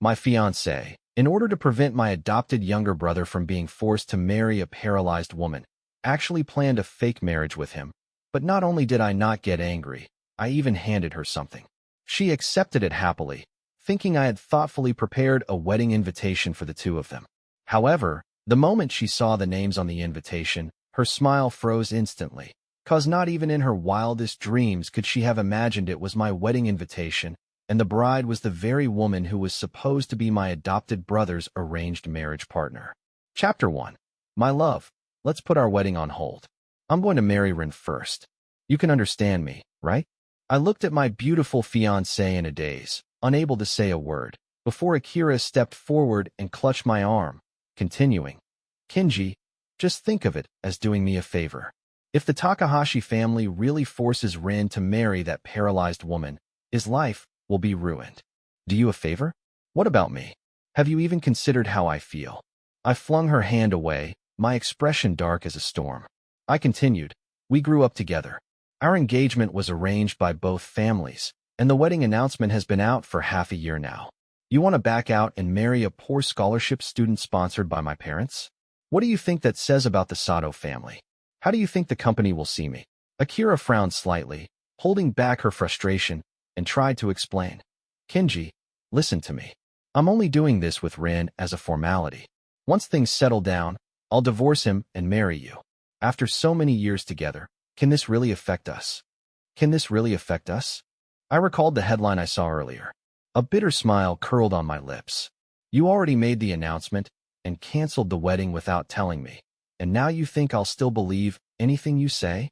my fiancé, in order to prevent my adopted younger brother from being forced to marry a paralyzed woman, actually planned a fake marriage with him. But not only did I not get angry, I even handed her something. She accepted it happily, thinking I had thoughtfully prepared a wedding invitation for the two of them. However, the moment she saw the names on the invitation, her smile froze instantly, 'cause not even in her wildest dreams could she have imagined it was my wedding invitation, and the bride was the very woman who was supposed to be my adopted brother's arranged marriage partner. Chapter 1. My love, let's put our wedding on hold. I'm going to marry Rin first. You can understand me, right? I looked at my beautiful fiancée in a daze, unable to say a word, before Akira stepped forward and clutched my arm, continuing. Kenji, just think of it as doing me a favor. If the Takahashi family really forces Rin to marry that paralyzed woman, his life will be ruined. Do you a favor? What about me? Have you even considered how I feel? I flung her hand away, my expression dark as a storm. I continued. We grew up together. Our engagement was arranged by both families, and the wedding announcement has been out for half a year now. You want to back out and marry a poor scholarship student sponsored by my parents? What do you think that says about the Sato family? How do you think the company will see me? Akira frowned slightly, holding back her frustration, and tried to explain. Kenji, listen to me. I'm only doing this with Rin as a formality. Once things settle down, I'll divorce him and marry you. After so many years together, can this really affect us? Can this really affect us? I recalled the headline I saw earlier. A bitter smile curled on my lips. You already made the announcement and canceled the wedding without telling me, and now you think I'll still believe anything you say?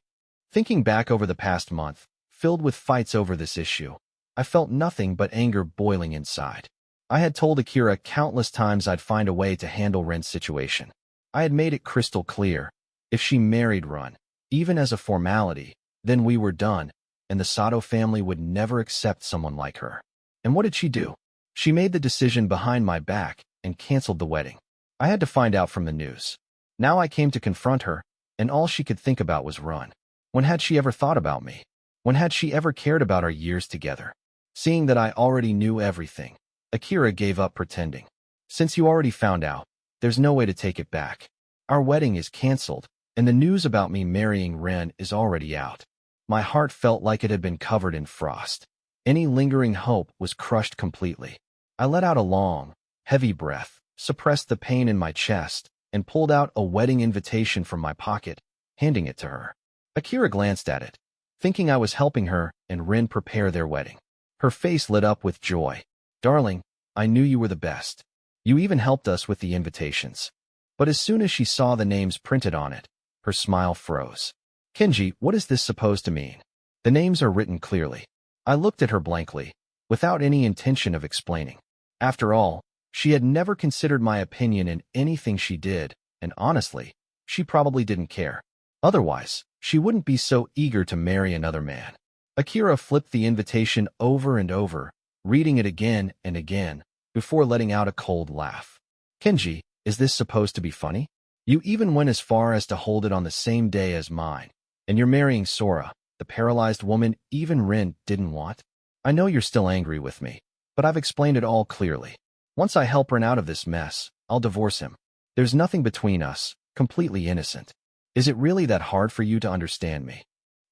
Thinking back over the past month, filled with fights over this issue, I felt nothing but anger boiling inside. I had told Akira countless times I'd find a way to handle Ren's situation. I had made it crystal clear. If she married Ren, even as a formality, then we were done, and the Sato family would never accept someone like her. And what did she do? She made the decision behind my back and canceled the wedding. I had to find out from the news. Now I came to confront her, and all she could think about was Ren. When had she ever thought about me? When had she ever cared about our years together? Seeing that I already knew everything, Akira gave up pretending. Since you already found out, there's no way to take it back. Our wedding is canceled, and the news about me marrying Ren is already out. My heart felt like it had been covered in frost. Any lingering hope was crushed completely. I let out a long, heavy breath, suppressed the pain in my chest, and pulled out a wedding invitation from my pocket, handing it to her. Akira glanced at it, thinking I was helping her and Rin prepare their wedding. Her face lit up with joy. Darling, I knew you were the best. You even helped us with the invitations. But as soon as she saw the names printed on it, her smile froze. Kenji, what is this supposed to mean? The names are written clearly. I looked at her blankly, without any intention of explaining. After all, she had never considered my opinion in anything she did, and honestly, she probably didn't care. Otherwise, she wouldn't be so eager to marry another man. Akira flipped the invitation over and over, reading it again and again, before letting out a cold laugh. Kenji, is this supposed to be funny? You even went as far as to hold it on the same day as mine, and you're marrying Sora, the paralyzed woman even Rin didn't want? I know you're still angry with me, but I've explained it all clearly. Once I help Rin out of this mess, I'll divorce him. There's nothing between us, completely innocent. Is it really that hard for you to understand me?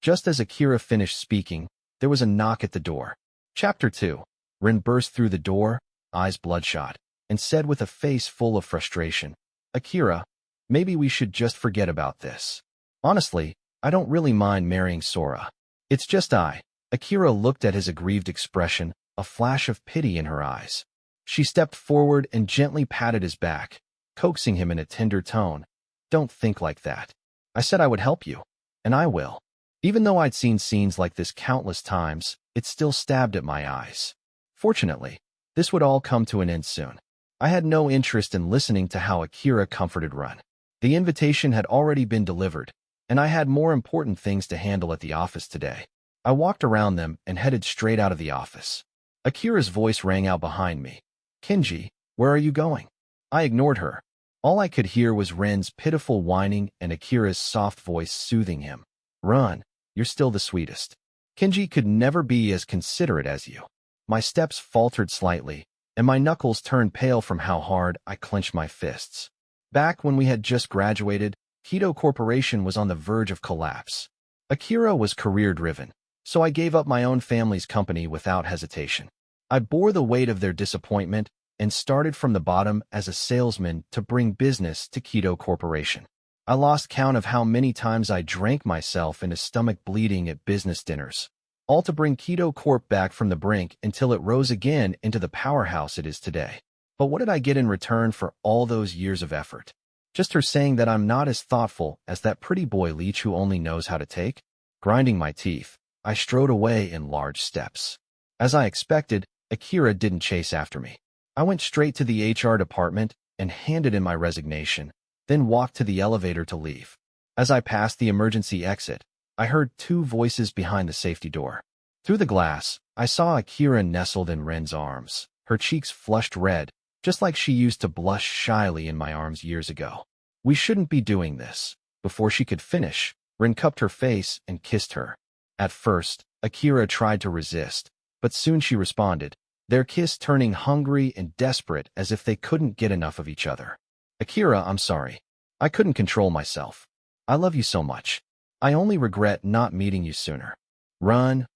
Just as Akira finished speaking, there was a knock at the door. Chapter 2. Rin burst through the door, eyes bloodshot, and said with a face full of frustration, Akira, maybe we should just forget about this. Honestly, I don't really mind marrying Sora. It's just I. Akira looked at his aggrieved expression, a flash of pity in her eyes. She stepped forward and gently patted his back, coaxing him in a tender tone. Don't think like that. I said I would help you, and I will. Even though I'd seen scenes like this countless times, it still stabbed at my eyes. Fortunately, this would all come to an end soon. I had no interest in listening to how Akira comforted Ren. The invitation had already been delivered, and I had more important things to handle at the office today. I walked around them and headed straight out of the office. Akira's voice rang out behind me. Kenji, where are you going? I ignored her. All I could hear was Ren's pitiful whining and Akira's soft voice soothing him. Ren, you're still the sweetest. Kenji could never be as considerate as you. My steps faltered slightly, and my knuckles turned pale from how hard I clenched my fists. Back when we had just graduated, Keto Corporation was on the verge of collapse. Akira was career-driven, so I gave up my own family's company without hesitation. I bore the weight of their disappointment and started from the bottom as a salesman to bring business to Keto Corporation. I lost count of how many times I drank myself into stomach bleeding at business dinners, all to bring Keto Corp back from the brink until it rose again into the powerhouse it is today. But what did I get in return for all those years of effort? Just her saying that I'm not as thoughtful as that pretty boy leech who only knows how to take? Grinding my teeth, I strode away in large steps. As I expected, Akira didn't chase after me. I went straight to the HR department and handed in my resignation, then walked to the elevator to leave. As I passed the emergency exit, I heard two voices behind the safety door. Through the glass, I saw Akira nestled in Ren's arms, her cheeks flushed red, just like she used to blush shyly in my arms years ago. We shouldn't be doing this. Before she could finish, Ren cupped her face and kissed her. At first, Akira tried to resist, but soon she responded, their kiss turning hungry and desperate as if they couldn't get enough of each other. Akira, I'm sorry. I couldn't control myself. I love you so much. I only regret not meeting you sooner. Run,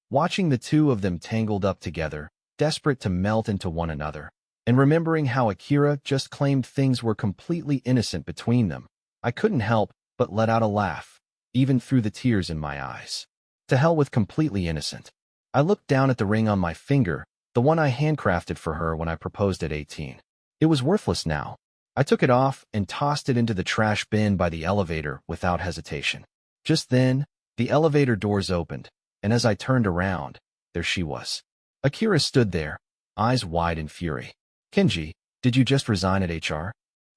watching the two of them tangled up together, desperate to melt into one another, and remembering how Akira just claimed things were completely innocent between them, I couldn't help but let out a laugh, even through the tears in my eyes. To hell with completely innocent. I looked down at the ring on my finger, the one I handcrafted for her when I proposed at 18. It was worthless now. I took it off and tossed it into the trash bin by the elevator without hesitation. Just then, the elevator doors opened, and as I turned around, there she was. Akira stood there, eyes wide in fury. Kenji, did you just resign at HR?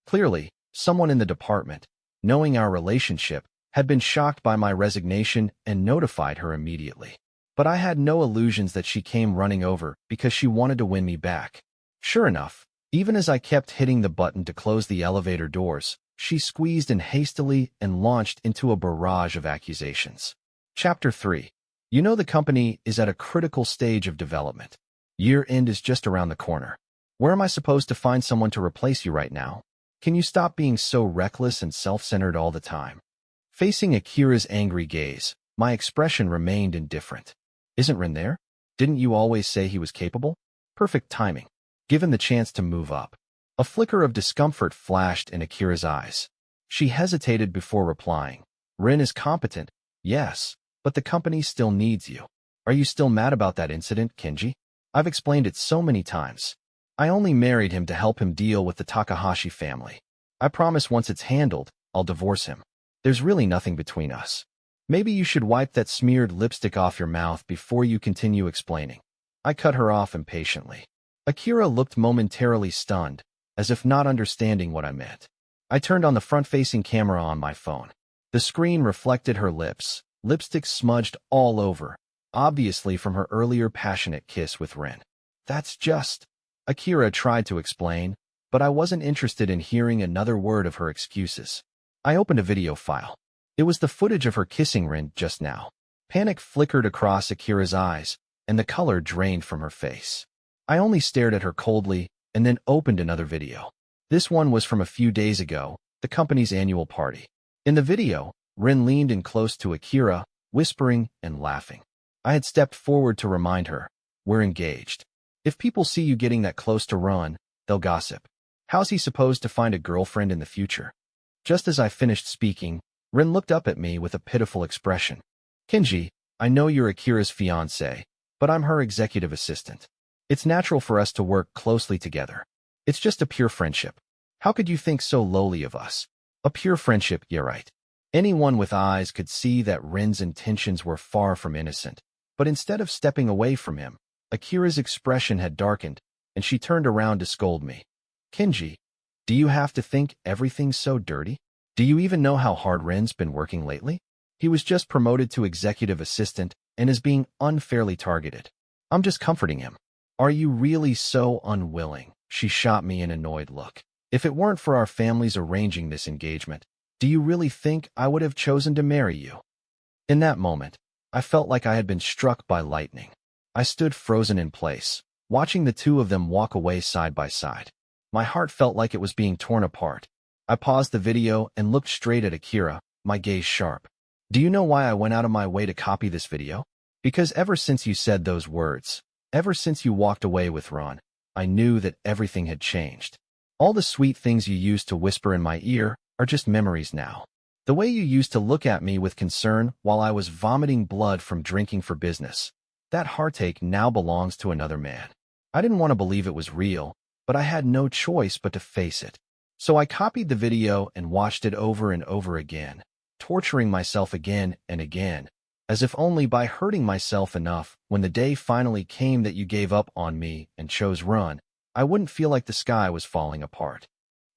Clearly, someone in the department, knowing our relationship, had been shocked by my resignation and notified her immediately. But I had no illusions that she came running over because she wanted to win me back. Sure enough, even as I kept hitting the button to close the elevator doors, she squeezed in hastily and launched into a barrage of accusations. Chapter 3. You know the company is at a critical stage of development. Year-end is just around the corner. Where am I supposed to find someone to replace you right now? Can you stop being so reckless and self-centered all the time? Facing Akira's angry gaze, my expression remained indifferent. Isn't Ren there? Didn't you always say he was capable? Perfect timing. Given the chance to move up. A flicker of discomfort flashed in Akira's eyes. She hesitated before replying. Ren is competent, yes, but the company still needs you. Are you still mad about that incident, Kenji? I've explained it so many times. I only married him to help him deal with the Takahashi family. I promise once it's handled, I'll divorce him. There's really nothing between us. Maybe you should wipe that smeared lipstick off your mouth before you continue explaining. I cut her off impatiently. Akira looked momentarily stunned, as if not understanding what I meant. I turned on the front-facing camera on my phone. The screen reflected her lips, lipstick smudged all over, obviously from her earlier passionate kiss with Ren. That's just... Akira tried to explain, but I wasn't interested in hearing another word of her excuses. I opened a video file. It was the footage of her kissing Ren just now. Panic flickered across Akira's eyes, and the color drained from her face. I only stared at her coldly, and then opened another video. This one was from a few days ago, the company's annual party. In the video, Ren leaned in close to Akira, whispering and laughing. I had stepped forward to remind her, we're engaged. If people see you getting that close to Ron, they'll gossip. How's he supposed to find a girlfriend in the future? Just as I finished speaking, Ren looked up at me with a pitiful expression. Kenji, I know you're Akira's fiancé, but I'm her executive assistant. It's natural for us to work closely together. It's just a pure friendship. How could you think so lowly of us? A pure friendship, you're right. Anyone with eyes could see that Ren's intentions were far from innocent, but instead of stepping away from him, Akira's expression had darkened, and she turned around to scold me. Kenji, do you have to think everything's so dirty? Do you even know how hard Ren's been working lately? He was just promoted to executive assistant and is being unfairly targeted. I'm just comforting him. Are you really so unwilling? She shot me an annoyed look. If it weren't for our families arranging this engagement, do you really think I would have chosen to marry you? In that moment, I felt like I had been struck by lightning. I stood frozen in place, watching the two of them walk away side by side. My heart felt like it was being torn apart. I paused the video and looked straight at Akira, my gaze sharp. Do you know why I went out of my way to copy this video? Because ever since you said those words, ever since you walked away with Ron, I knew that everything had changed. All the sweet things you used to whisper in my ear are just memories now. The way you used to look at me with concern while I was vomiting blood from drinking for business. That heartache now belongs to another man. I didn't want to believe it was real, but I had no choice but to face it. So I copied the video and watched it over and over again, torturing myself again and again, as if only by hurting myself enough when the day finally came that you gave up on me and chose Run, I wouldn't feel like the sky was falling apart.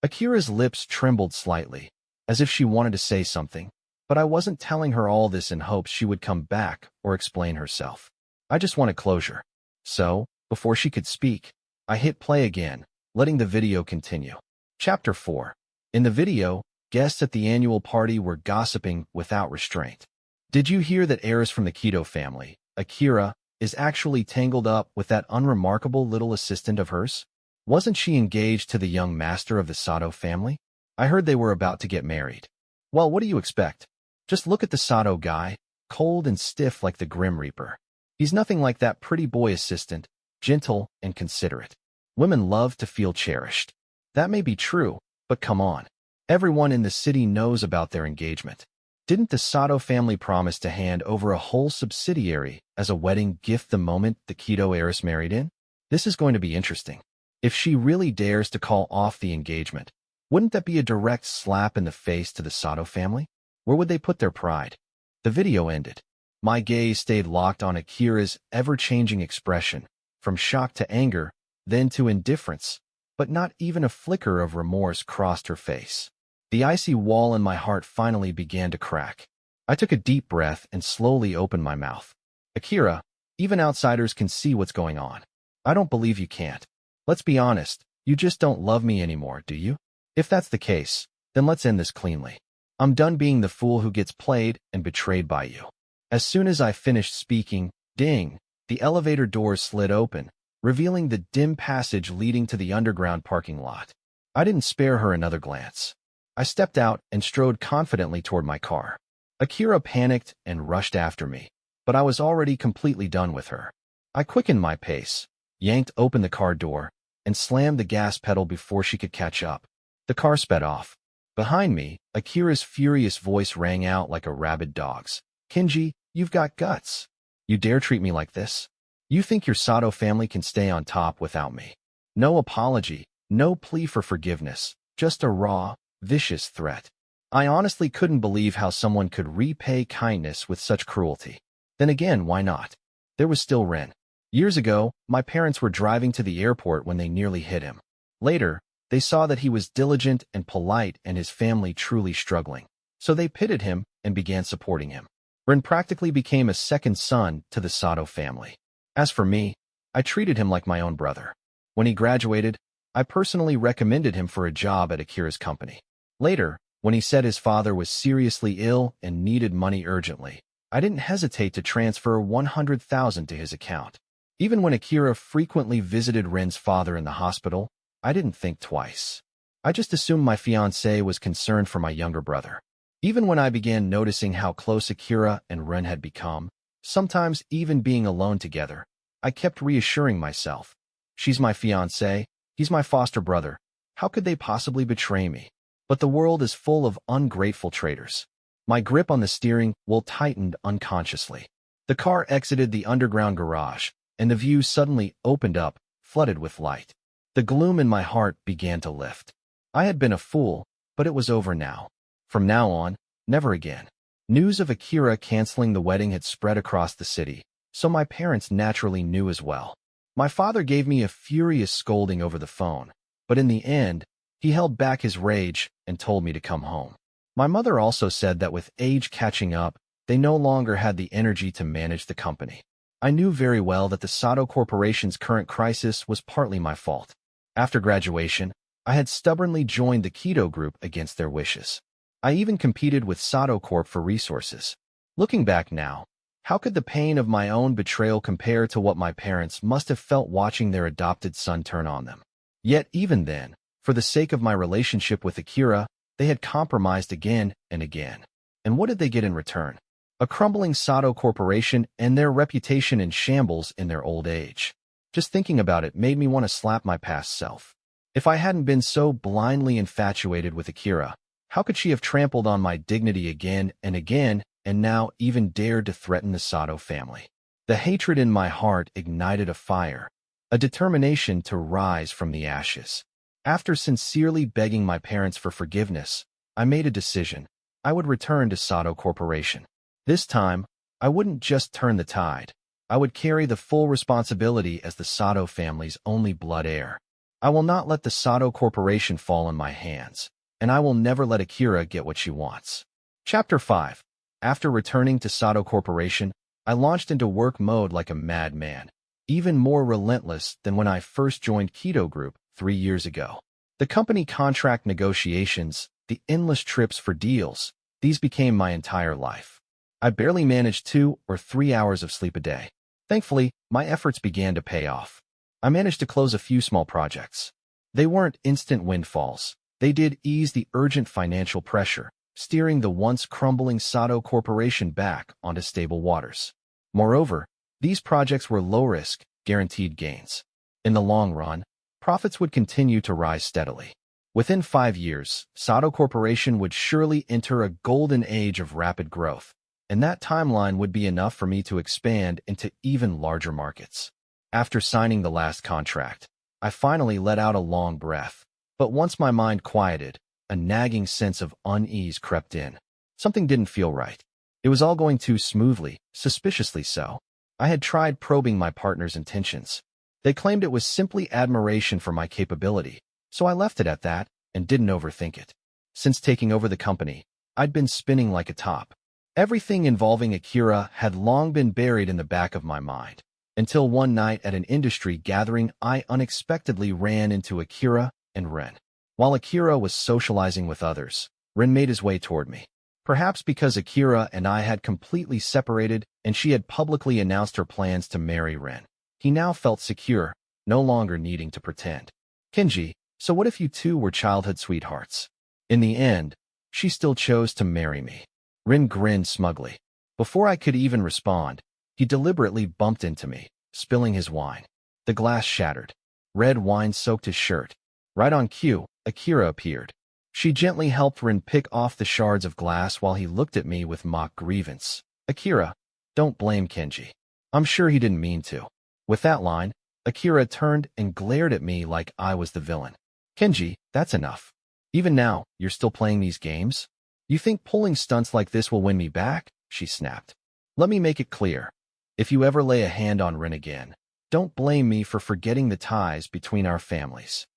Akira's lips trembled slightly, as if she wanted to say something, but I wasn't telling her all this in hopes she would come back or explain herself. I just wanted closure. So, before she could speak, I hit play again, letting the video continue. Chapter 4. In the video, guests at the annual party were gossiping without restraint. Did you hear that heiress from the Kido family, Akira, is actually tangled up with that unremarkable little assistant of hers? Wasn't she engaged to the young master of the Sato family? I heard they were about to get married. Well, what do you expect? Just look at the Sato guy, cold and stiff like the Grim Reaper. He's nothing like that pretty boy assistant, gentle and considerate. Women love to feel cherished. That may be true, but come on. Everyone in the city knows about their engagement. Didn't the Sato family promise to hand over a whole subsidiary as a wedding gift the moment the Kido heiress married in? This is going to be interesting. If she really dares to call off the engagement, wouldn't that be a direct slap in the face to the Sato family? Where would they put their pride? The video ended. My gaze stayed locked on Akira's ever-changing expression, from shock to anger, then to indifference, but not even a flicker of remorse crossed her face. The icy wall in my heart finally began to crack. I took a deep breath and slowly opened my mouth. Akira, even outsiders can see what's going on. I don't believe you can't. Let's be honest, you just don't love me anymore, do you? If that's the case, then let's end this cleanly. I'm done being the fool who gets played and betrayed by you. As soon as I finished speaking, ding, the elevator doors slid open, revealing the dim passage leading to the underground parking lot. I didn't spare her another glance. I stepped out and strode confidently toward my car. Akira panicked and rushed after me, but I was already completely done with her. I quickened my pace, yanked open the car door, and slammed the gas pedal before she could catch up. The car sped off. Behind me, Akira's furious voice rang out like a rabid dog's. Kinji, you've got guts. You dare treat me like this? You think your Sato family can stay on top without me? No apology, no plea for forgiveness, just a raw, vicious threat. I honestly couldn't believe how someone could repay kindness with such cruelty. Then again, why not? There was still Ren. Years ago, my parents were driving to the airport when they nearly hit him. Later, they saw that he was diligent and polite and his family truly struggling. So they pitied him and began supporting him. Ren practically became a second son to the Sato family. As for me, I treated him like my own brother. When he graduated, I personally recommended him for a job at Akira's company. Later, when he said his father was seriously ill and needed money urgently, I didn't hesitate to transfer 100,000 to his account. Even when Akira frequently visited Ren's father in the hospital, I didn't think twice. I just assumed my fiancée was concerned for my younger brother. Even when I began noticing how close Akira and Ren had become, sometimes even being alone together, I kept reassuring myself. She's my fiancée, he's my foster brother. How could they possibly betray me? But the world is full of ungrateful traitors. My grip on the steering wheel tightened unconsciously. The car exited the underground garage, and the view suddenly opened up, flooded with light. The gloom in my heart began to lift. I had been a fool, but it was over now. From now on, never again. News of Akira canceling the wedding had spread across the city, so my parents naturally knew as well. My father gave me a furious scolding over the phone, but in the end, he held back his rage and told me to come home. My mother also said that with age catching up, they no longer had the energy to manage the company. I knew very well that the Sato Corporation's current crisis was partly my fault. After graduation, I had stubbornly joined the Kido group against their wishes. I even competed with Sato Corp for resources. Looking back now, How could the pain of my own betrayal compare to what my parents must have felt watching their adopted son turn on them? Yet even then, for the sake of my relationship with Akira, they had compromised again and again. And what did they get in return? A crumbling Sato corporation and their reputation in shambles in their old age. Just thinking about it made me want to slap my past self. If I hadn't been so blindly infatuated with Akira, how could she have trampled on my dignity again and again, and now even dared to threaten the Sato family? The hatred in my heart ignited a fire, a determination to rise from the ashes. After sincerely begging my parents for forgiveness, I made a decision. I would return to Sato Corporation. This time, I wouldn't just turn the tide. I would carry the full responsibility as the Sato family's only blood heir. I will not let the Sato Corporation fall in my hands, and I will never let Akira get what she wants. Chapter 5. After returning to Sato Corporation, I launched into work mode like a madman, even more relentless than when I first joined Keto Group 3 years ago. The company contract negotiations, the endless trips for deals, these became my entire life. I barely managed 2 or 3 hours of sleep a day. Thankfully, my efforts began to pay off. I managed to close a few small projects. They weren't instant windfalls. They did ease the urgent financial pressure, steering the once crumbling Sato Corporation back onto stable waters. Moreover, these projects were low-risk, guaranteed gains. In the long run, profits would continue to rise steadily. Within 5 years, Sato Corporation would surely enter a golden age of rapid growth, and that timeline would be enough for me to expand into even larger markets. After signing the last contract, I finally let out a long breath. But once my mind quieted, a nagging sense of unease crept in. Something didn't feel right. It was all going too smoothly, suspiciously so. I had tried probing my partner's intentions. They claimed it was simply admiration for my capability, so I left it at that and didn't overthink it. Since taking over the company, I'd been spinning like a top. Everything involving Akira had long been buried in the back of my mind. Until one night at an industry gathering, I unexpectedly ran into Akira and Ren. While Akira was socializing with others, Ren made his way toward me. Perhaps because Akira and I had completely separated and she had publicly announced her plans to marry Ren, he now felt secure, no longer needing to pretend. Kenji, so what if you two were childhood sweethearts? In the end, she still chose to marry me. Ren grinned smugly. Before I could even respond, he deliberately bumped into me, spilling his wine. The glass shattered. Red wine soaked his shirt. Right on cue, Akira appeared. She gently helped Ren pick off the shards of glass while he looked at me with mock grievance. Akira, don't blame Kenji. I'm sure he didn't mean to. With that line, Akira turned and glared at me like I was the villain. Kenji, that's enough. Even now, you're still playing these games? You think pulling stunts like this will win me back? She snapped. Let me make it clear. If you ever lay a hand on Ren again, don't blame me for forgetting the ties between our families.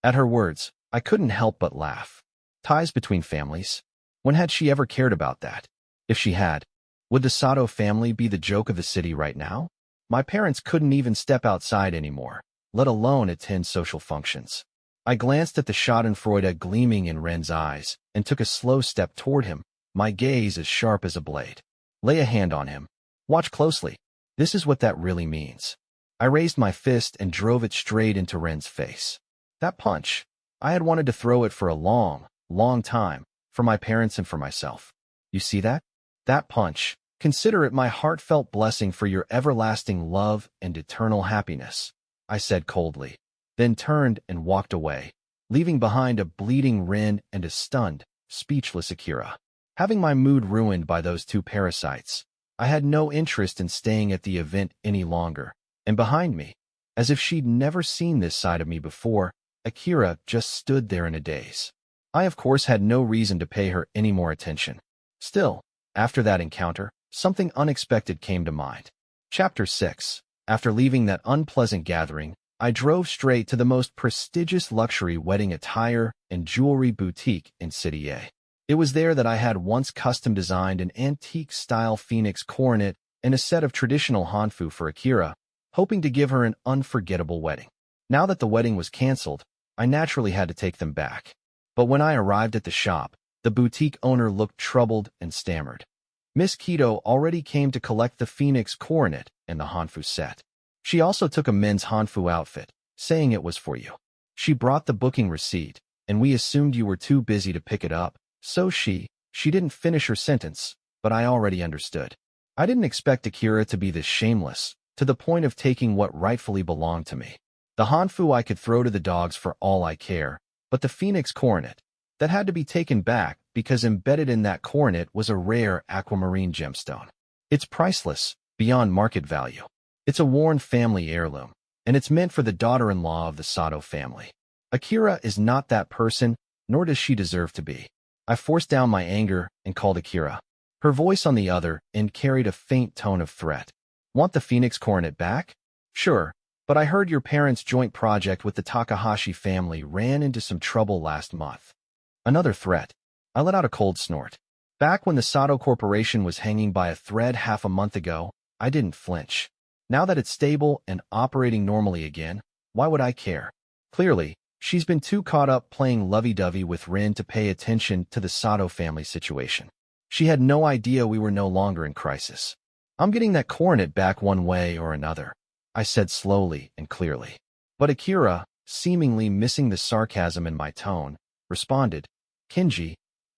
At her words, I couldn't help but laugh. Ties between families? When had she ever cared about that? If she had, would the Sato family be the joke of the city right now? My parents couldn't even step outside anymore, let alone attend social functions. I glanced at the schadenfreude gleaming in Ren's eyes and took a slow step toward him, my gaze as sharp as a blade. Lay a hand on him. Watch closely. This is what that really means. I raised my fist and drove it straight into Ren's face. That punch. I had wanted to throw it for a long, long time, for my parents and for myself. You see that? That punch. Consider it my heartfelt blessing for your everlasting love and eternal happiness, I said coldly, then turned and walked away, leaving behind a bleeding Ren and a stunned, speechless Akira. Having my mood ruined by those two parasites, I had no interest in staying at the event any longer, and behind me, as if she'd never seen this side of me before, Akira just stood there in a daze. I, of course, had no reason to pay her any more attention. Still, after that encounter, something unexpected came to mind. Chapter 6. After leaving that unpleasant gathering, I drove straight to the most prestigious luxury wedding attire and jewelry boutique in City A. It was there that I had once custom-designed an antique-style phoenix coronet and a set of traditional hanfu for Akira, hoping to give her an unforgettable wedding. Now that the wedding was canceled, I naturally had to take them back. But when I arrived at the shop, the boutique owner looked troubled and stammered. Miss Keto already came to collect the Phoenix coronet and the Hanfu set. She also took a men's Hanfu outfit, saying it was for you. She brought the booking receipt, and we assumed you were too busy to pick it up, so she didn't finish her sentence, but I already understood. I didn't expect Akira to be this shameless, to the point of taking what rightfully belonged to me. The Hanfu I could throw to the dogs for all I care, but the Phoenix coronet, that had to be taken back because embedded in that coronet was a rare aquamarine gemstone. It's priceless, beyond market value. It's a worn family heirloom, and it's meant for the daughter-in-law of the Sato family. Akira is not that person, nor does she deserve to be. I forced down my anger and called Akira. Her voice on the other end carried a faint tone of threat. Want the Phoenix coronet back? Sure, but I heard your parents' joint project with the Takahashi family ran into some trouble last month. Another threat. I let out a cold snort. Back when the Sato Corporation was hanging by a thread half a month ago, I didn't flinch. Now that it's stable and operating normally again, why would I care? Clearly, she's been too caught up playing lovey-dovey with Rin to pay attention to the Sato family situation. She had no idea we were no longer in crisis. I'm getting that coronet back one way or another, I said slowly and clearly. But Akira, seemingly missing the sarcasm in my tone, responded, Kinji,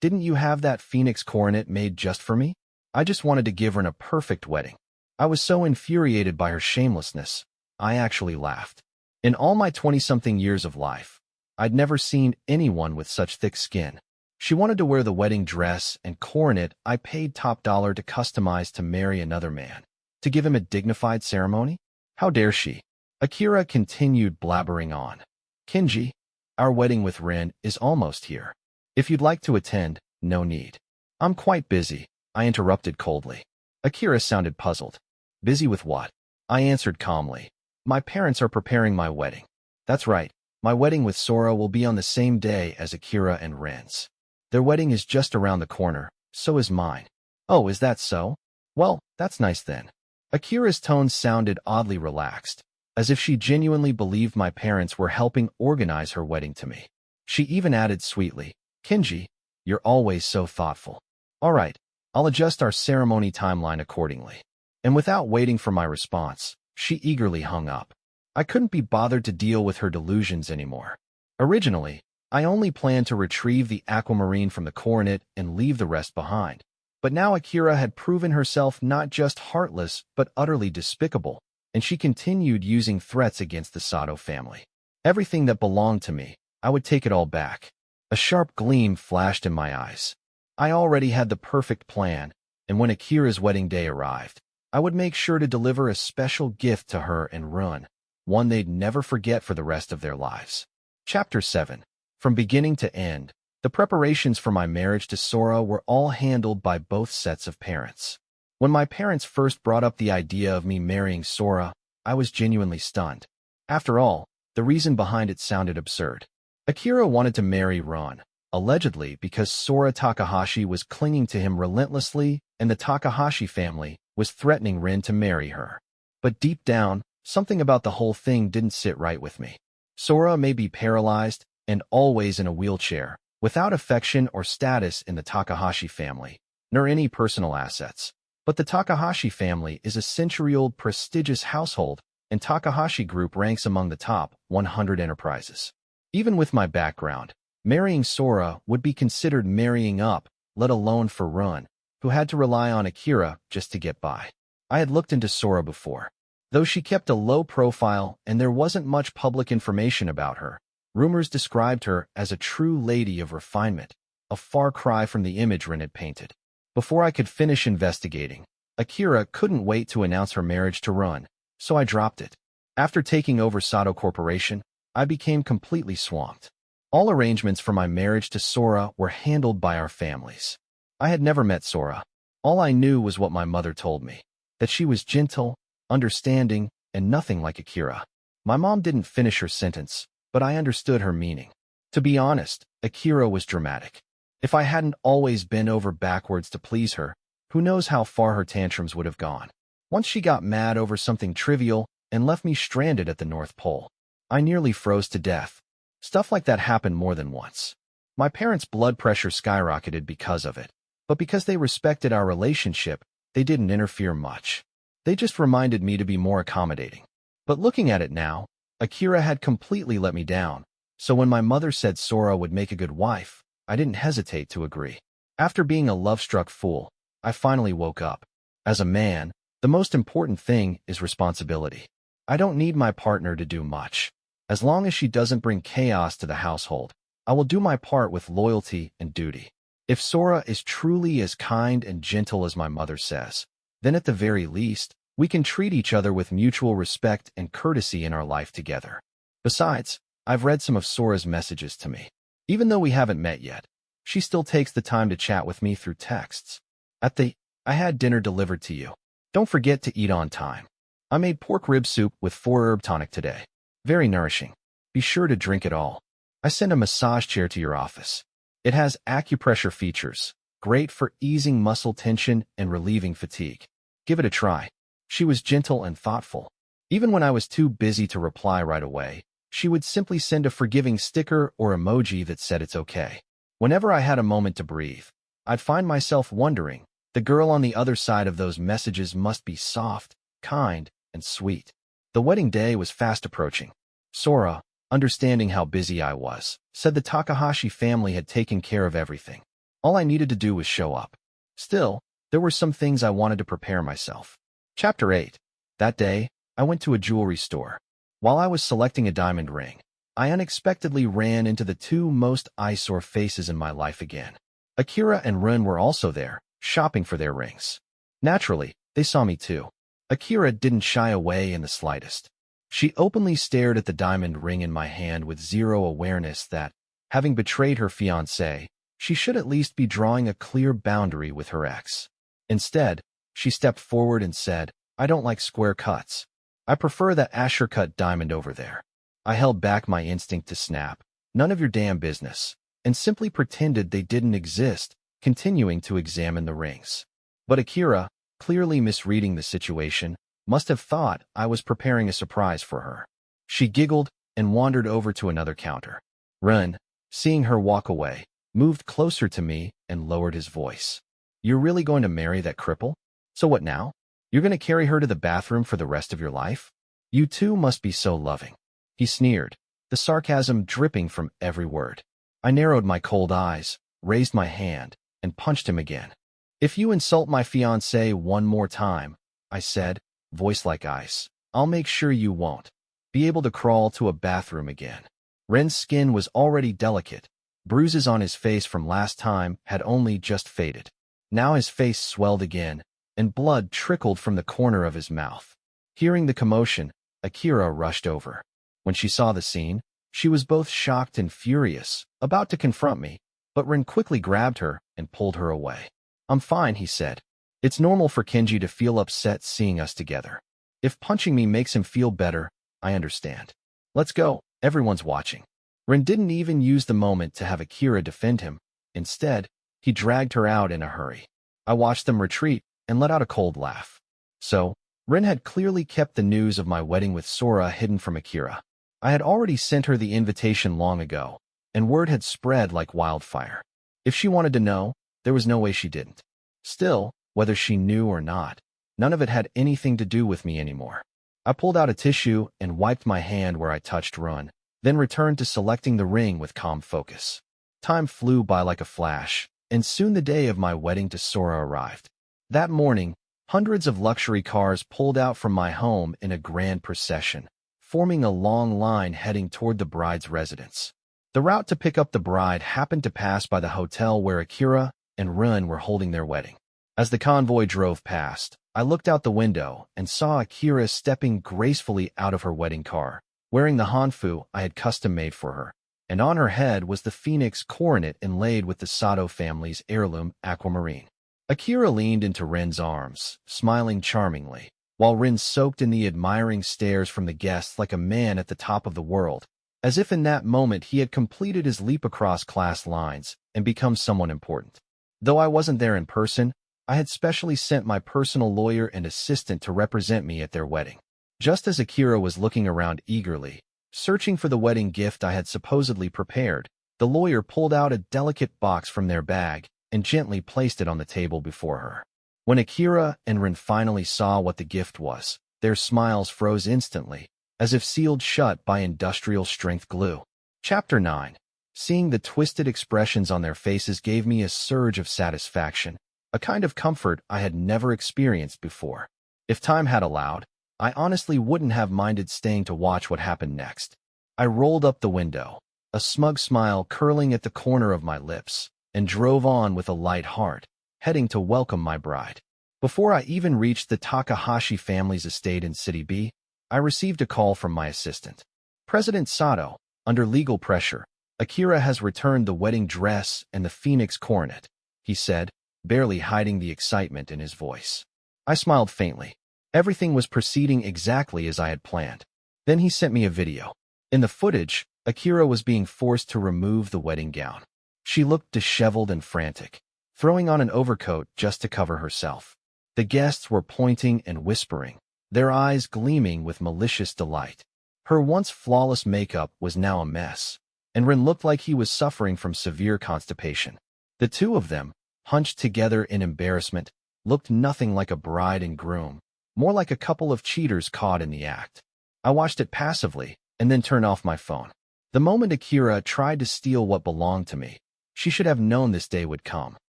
didn't you have that Phoenix coronet made just for me? I just wanted to give Rin a perfect wedding. I was so infuriated by her shamelessness, I actually laughed. In all my 20-something years of life, I'd never seen anyone with such thick skin. She wanted to wear the wedding dress and coronet I paid top dollar to customize to marry another man, to give him a dignified ceremony? How dare she? Akira continued blabbering on. Kinji, our wedding with Rin is almost here. If you'd like to attend, no need. I'm quite busy, I interrupted coldly. Akira sounded puzzled. Busy with what? I answered calmly. My parents are preparing my wedding. That's right, my wedding with Sora will be on the same day as Akira and Rin's. Their wedding is just around the corner, so is mine. Oh, is that so? Well, that's nice then. Akira's tone sounded oddly relaxed, as if she genuinely believed my parents were helping organize her wedding to me. She even added sweetly, Kinji, you're always so thoughtful. All right, I'll adjust our ceremony timeline accordingly. And without waiting for my response, she eagerly hung up. I couldn't be bothered to deal with her delusions anymore. Originally, I only planned to retrieve the aquamarine from the coronet and leave the rest behind. But now Akira had proven herself not just heartless but utterly despicable, and she continued using threats against the Sato family. Everything that belonged to me, I would take it all back. A sharp gleam flashed in my eyes. I already had the perfect plan, and when Akira's wedding day arrived, I would make sure to deliver a special gift to her and Rin, one they'd never forget for the rest of their lives. Chapter 7. From beginning to end, the preparations for my marriage to Sora were all handled by both sets of parents. When my parents first brought up the idea of me marrying Sora, I was genuinely stunned. After all, the reason behind it sounded absurd. Akira wanted to marry Rin, allegedly because Sora Takahashi was clinging to him relentlessly and the Takahashi family was threatening Rin to marry her. But deep down, something about the whole thing didn't sit right with me. Sora may be paralyzed and always in a wheelchair, without affection or status in the Takahashi family, nor any personal assets. But the Takahashi family is a century-old prestigious household, and Takahashi Group ranks among the top 100 enterprises. Even with my background, marrying Sora would be considered marrying up, let alone for Rin, who had to rely on Akira just to get by. I had looked into Sora before. Though she kept a low profile and there wasn't much public information about her, rumors described her as a true lady of refinement, a far cry from the image Rin had painted. Before I could finish investigating, Akira couldn't wait to announce her marriage to Rin, so I dropped it. After taking over Sato Corporation, I became completely swamped. All arrangements for my marriage to Sora were handled by our families. I had never met Sora. All I knew was what my mother told me, that she was gentle, understanding, and nothing like Akira. My mom didn't finish her sentence, but I understood her meaning. To be honest, Akira was dramatic. If I hadn't always bent over backwards to please her, who knows how far her tantrums would have gone. Once she got mad over something trivial and left me stranded at the North Pole. I nearly froze to death. Stuff like that happened more than once. My parents' blood pressure skyrocketed because of it. But because they respected our relationship, they didn't interfere much. They just reminded me to be more accommodating. But looking at it now, Akira had completely let me down, so when my mother said Sora would make a good wife, I didn't hesitate to agree. After being a love-struck fool, I finally woke up. As a man, the most important thing is responsibility. I don't need my partner to do much. As long as she doesn't bring chaos to the household, I will do my part with loyalty and duty. If Sora is truly as kind and gentle as my mother says, then at the very least, we can treat each other with mutual respect and courtesy in our life together. Besides, I've read some of Sora's messages to me. Even though we haven't met yet, she still takes the time to chat with me through texts. I had dinner delivered to you. Don't forget to eat on time. I made pork rib soup with 4-herb tonic today. Very nourishing. Be sure to drink it all. I sent a massage chair to your office. It has acupressure features, great for easing muscle tension and relieving fatigue. Give it a try. She was gentle and thoughtful. Even when I was too busy to reply right away, she would simply send a forgiving sticker or emoji that said it's okay. Whenever I had a moment to breathe, I'd find myself wondering, the girl on the other side of those messages must be soft, kind, and sweet. The wedding day was fast approaching. Sora, understanding how busy I was, said the Takahashi family had taken care of everything. All I needed to do was show up. Still, there were some things I wanted to prepare myself. Chapter 8. That day, I went to a jewelry store. While I was selecting a diamond ring, I unexpectedly ran into the two most eyesore faces in my life again. Akira and Rin were also there, shopping for their rings. Naturally, they saw me too. Akira didn't shy away in the slightest. She openly stared at the diamond ring in my hand with zero awareness that, having betrayed her fiancé, she should at least be drawing a clear boundary with her ex. Instead, she stepped forward and said, "I don't like square cuts. I prefer that Asher-cut diamond over there." I held back my instinct to snap, "None of your damn business," and simply pretended they didn't exist, continuing to examine the rings. But Akira, clearly misreading the situation, must have thought I was preparing a surprise for her. She giggled and wandered over to another counter. Rin, seeing her walk away, moved closer to me and lowered his voice. "You're really going to marry that cripple? So what now? You're going to carry her to the bathroom for the rest of your life? You two must be so loving." He sneered, the sarcasm dripping from every word. I narrowed my cold eyes, raised my hand, and punched him again. "If you insult my fiancé one more time," I said, voice like ice, "I'll make sure you won't be able to crawl to a bathroom again." Ren's skin was already delicate. Bruises on his face from last time had only just faded. Now his face swelled again, and blood trickled from the corner of his mouth. Hearing the commotion, Akira rushed over. When she saw the scene, she was both shocked and furious, about to confront me, but Ren quickly grabbed her and pulled her away. "I'm fine," he said. "It's normal for Kenji to feel upset seeing us together. If punching me makes him feel better, I understand. Let's go, everyone's watching." Ren didn't even use the moment to have Akira defend him. Instead, he dragged her out in a hurry. I watched them retreat and let out a cold laugh. So, Ren had clearly kept the news of my wedding with Sora hidden from Akira. I had already sent her the invitation long ago, and word had spread like wildfire. If she wanted to know, there was no way she didn't. Still, whether she knew or not, none of it had anything to do with me anymore. I pulled out a tissue and wiped my hand where I touched Ren, then returned to selecting the ring with calm focus. Time flew by like a flash, and soon the day of my wedding to Sora arrived. That morning, hundreds of luxury cars pulled out from my home in a grand procession, forming a long line heading toward the bride's residence. The route to pick up the bride happened to pass by the hotel where Akira and Ren were holding their wedding. As the convoy drove past, I looked out the window and saw Akira stepping gracefully out of her wedding car, wearing the hanfu I had custom-made for her, and on her head was the phoenix coronet inlaid with the Sato family's heirloom aquamarine. Akira leaned into Ren's arms, smiling charmingly, while Ren soaked in the admiring stares from the guests like a man at the top of the world, as if in that moment he had completed his leap across class lines and become someone important. Though I wasn't there in person, I had specially sent my personal lawyer and assistant to represent me at their wedding. Just as Akira was looking around eagerly, searching for the wedding gift I had supposedly prepared, the lawyer pulled out a delicate box from their bag and gently placed it on the table before her. When Akira and Rin finally saw what the gift was, their smiles froze instantly, as if sealed shut by industrial-strength glue. Chapter 9. Seeing the twisted expressions on their faces gave me a surge of satisfaction, a kind of comfort I had never experienced before. If time had allowed, I honestly wouldn't have minded staying to watch what happened next. I rolled up the window, a smug smile curling at the corner of my lips, and drove on with a light heart, heading to welcome my bride. Before I even reached the Takahashi family's estate in City B, I received a call from my assistant. President Sato, under legal pressure, Akira has returned the wedding dress and the phoenix coronet, he said, barely hiding the excitement in his voice. I smiled faintly. Everything was proceeding exactly as I had planned. Then he sent me a video. In the footage, Akira was being forced to remove the wedding gown. She looked disheveled and frantic, throwing on an overcoat just to cover herself. The guests were pointing and whispering, their eyes gleaming with malicious delight. Her once flawless makeup was now a mess, and Rin looked like he was suffering from severe constipation. The two of them, hunched together in embarrassment, looked nothing like a bride and groom, more like a couple of cheaters caught in the act. I watched it passively, and then turned off my phone. The moment Akira tried to steal what belonged to me, she should have known this day would come.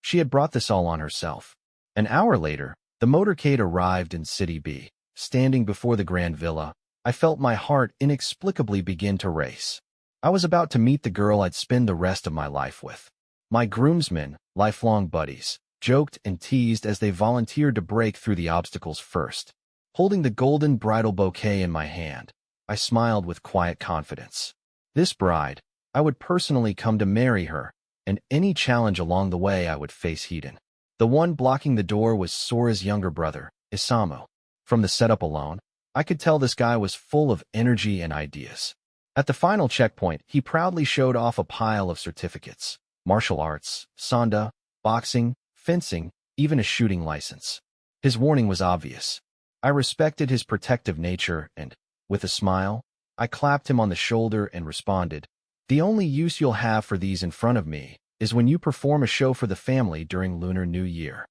She had brought this all on herself. An hour later, the motorcade arrived in City B. Standing before the grand villa, I felt my heart inexplicably begin to race. I was about to meet the girl I'd spend the rest of my life with. My groomsmen, lifelong buddies, joked and teased as they volunteered to break through the obstacles first. Holding the golden bridal bouquet in my hand, I smiled with quiet confidence. This bride, I would personally come to marry her, and any challenge along the way I would face head-on. The one blocking the door was Sora's younger brother, Isamu. From the setup alone, I could tell this guy was full of energy and ideas. At the final checkpoint, he proudly showed off a pile of certificates: martial arts, sanda, boxing, fencing, even a shooting license. His warning was obvious. I respected his protective nature and, with a smile, I clapped him on the shoulder and responded, "The only use you'll have for these in front of me is when you perform a show for the family during Lunar New Year."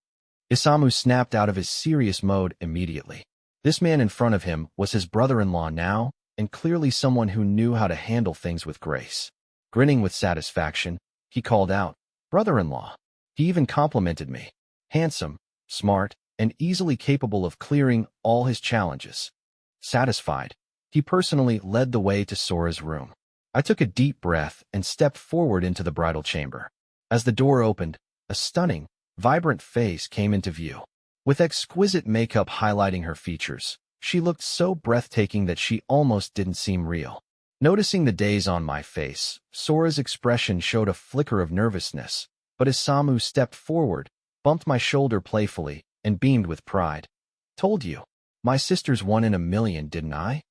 Isamu snapped out of his serious mode immediately. This man in front of him was his brother-in-law now, and clearly someone who knew how to handle things with grace. Grinning with satisfaction, he called out, "Brother-in-law." He even complimented me. Handsome, smart, and easily capable of clearing all his challenges. Satisfied, he personally led the way to Sora's room. I took a deep breath and stepped forward into the bridal chamber. As the door opened, a stunning, vibrant face came into view. With exquisite makeup highlighting her features, she looked so breathtaking that she almost didn't seem real. Noticing the daze on my face, Sora's expression showed a flicker of nervousness, but Isamu stepped forward, bumped my shoulder playfully, and beamed with pride. "Told you. My sister's 1 in a million, didn't I?"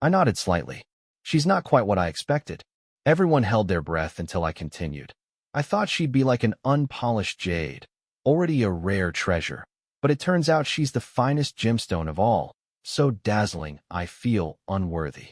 I nodded slightly. "She's not quite what I expected." Everyone held their breath until I continued. "I thought she'd be like an unpolished jade, already a rare treasure, but it turns out she's the finest gemstone of all, so dazzling I feel unworthy."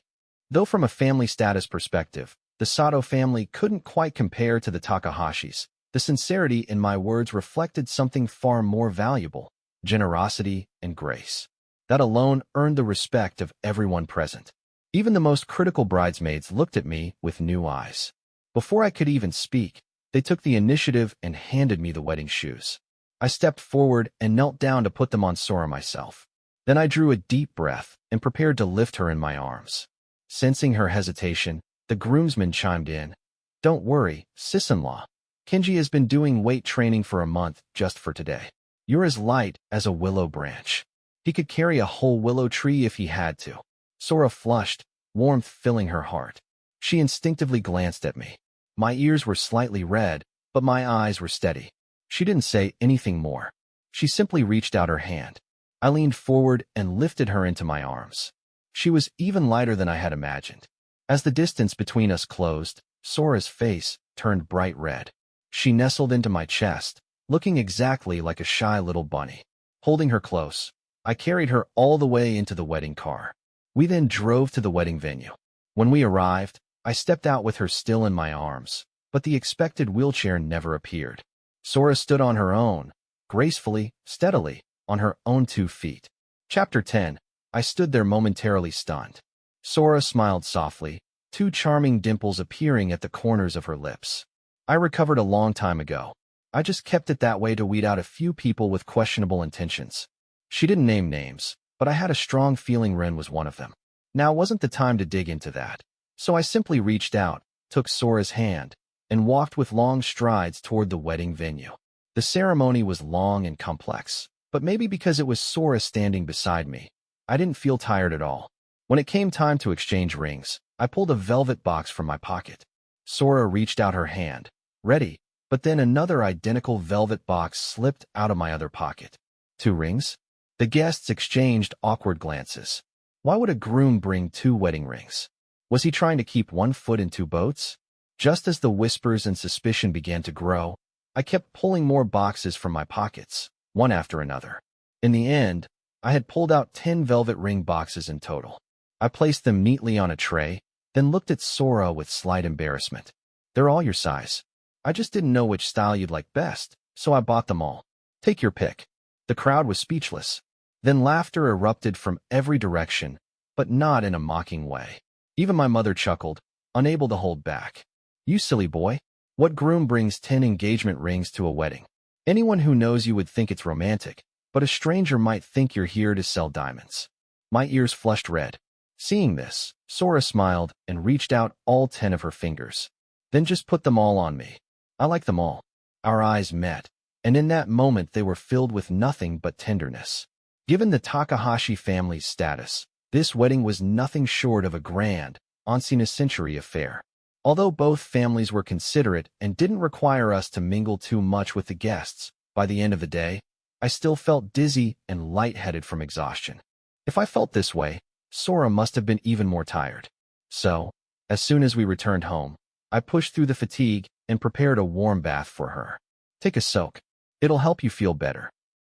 Though from a family status perspective, the Sato family couldn't quite compare to the Takahashis, the sincerity in my words reflected something far more valuable: generosity and grace. That alone earned the respect of everyone present. Even the most critical bridesmaids looked at me with new eyes. Before I could even speak, they took the initiative and handed me the wedding shoes. I stepped forward and knelt down to put them on Sora myself. Then I drew a deep breath and prepared to lift her in my arms. Sensing her hesitation, the groomsman chimed in, "Don't worry, sis-in-law. Kenji has been doing weight training for a month just for today. You're as light as a willow branch. He could carry a whole willow tree if he had to." Sora flushed, warmth filling her heart. She instinctively glanced at me. My ears were slightly red, but my eyes were steady. She didn't say anything more. She simply reached out her hand. I leaned forward and lifted her into my arms. She was even lighter than I had imagined. As the distance between us closed, Sora's face turned bright red. She nestled into my chest, looking exactly like a shy little bunny. Holding her close, I carried her all the way into the wedding car. We then drove to the wedding venue. When we arrived, I stepped out with her still in my arms, but the expected wheelchair never appeared. Sora stood on her own, gracefully, steadily, on her own 2 feet. Chapter 10. I stood there momentarily stunned. Sora smiled softly, 2 charming dimples appearing at the corners of her lips. I recovered a long time ago. I just kept it that way to weed out a few people with questionable intentions. She didn't name names, but I had a strong feeling Ren was one of them. Now wasn't the time to dig into that. So I simply reached out, took Sora's hand, and walked with long strides toward the wedding venue. The ceremony was long and complex, but maybe because it was Sora standing beside me, I didn't feel tired at all. When it came time to exchange rings, I pulled a velvet box from my pocket. Sora reached out her hand, ready, but then another identical velvet box slipped out of my other pocket. 2 rings? The guests exchanged awkward glances. Why would a groom bring 2 wedding rings? Was he trying to keep 1 foot in 2 boats? Just as the whispers and suspicion began to grow, I kept pulling more boxes from my pockets, one after another. In the end, I had pulled out 10 velvet ring boxes in total. I placed them neatly on a tray, then looked at Sora with slight embarrassment. They're all your size. I just didn't know which style you'd like best, so I bought them all. Take your pick. The crowd was speechless. Then laughter erupted from every direction, but not in a mocking way. Even my mother chuckled, unable to hold back. You silly boy. What groom brings 10 engagement rings to a wedding? Anyone who knows you would think it's romantic, but a stranger might think you're here to sell diamonds. My ears flushed red. Seeing this, Sora smiled and reached out all 10 of her fingers. Then just put them all on me. I like them all. Our eyes met, and in that moment they were filled with nothing but tenderness. Given the Takahashi family's status, this wedding was nothing short of a grand, once-in-a-century affair. Although both families were considerate and didn't require us to mingle too much with the guests, by the end of the day, I still felt dizzy and lightheaded from exhaustion. If I felt this way, Sora must have been even more tired. So, as soon as we returned home, I pushed through the fatigue and prepared a warm bath for her. Take a soak. It'll help you feel better.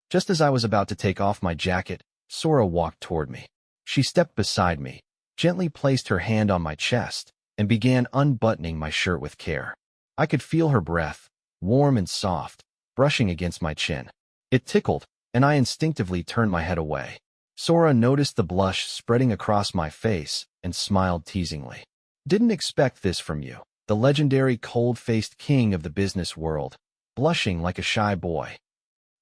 Just as I was about to take off my jacket, Sora walked toward me. She stepped beside me, gently placed her hand on my chest, and began unbuttoning my shirt with care. I could feel her breath, warm and soft, brushing against my chin. It tickled, and I instinctively turned my head away. Sora noticed the blush spreading across my face and smiled teasingly. Didn't expect this from you, the legendary cold-faced king of the business world, blushing like a shy boy.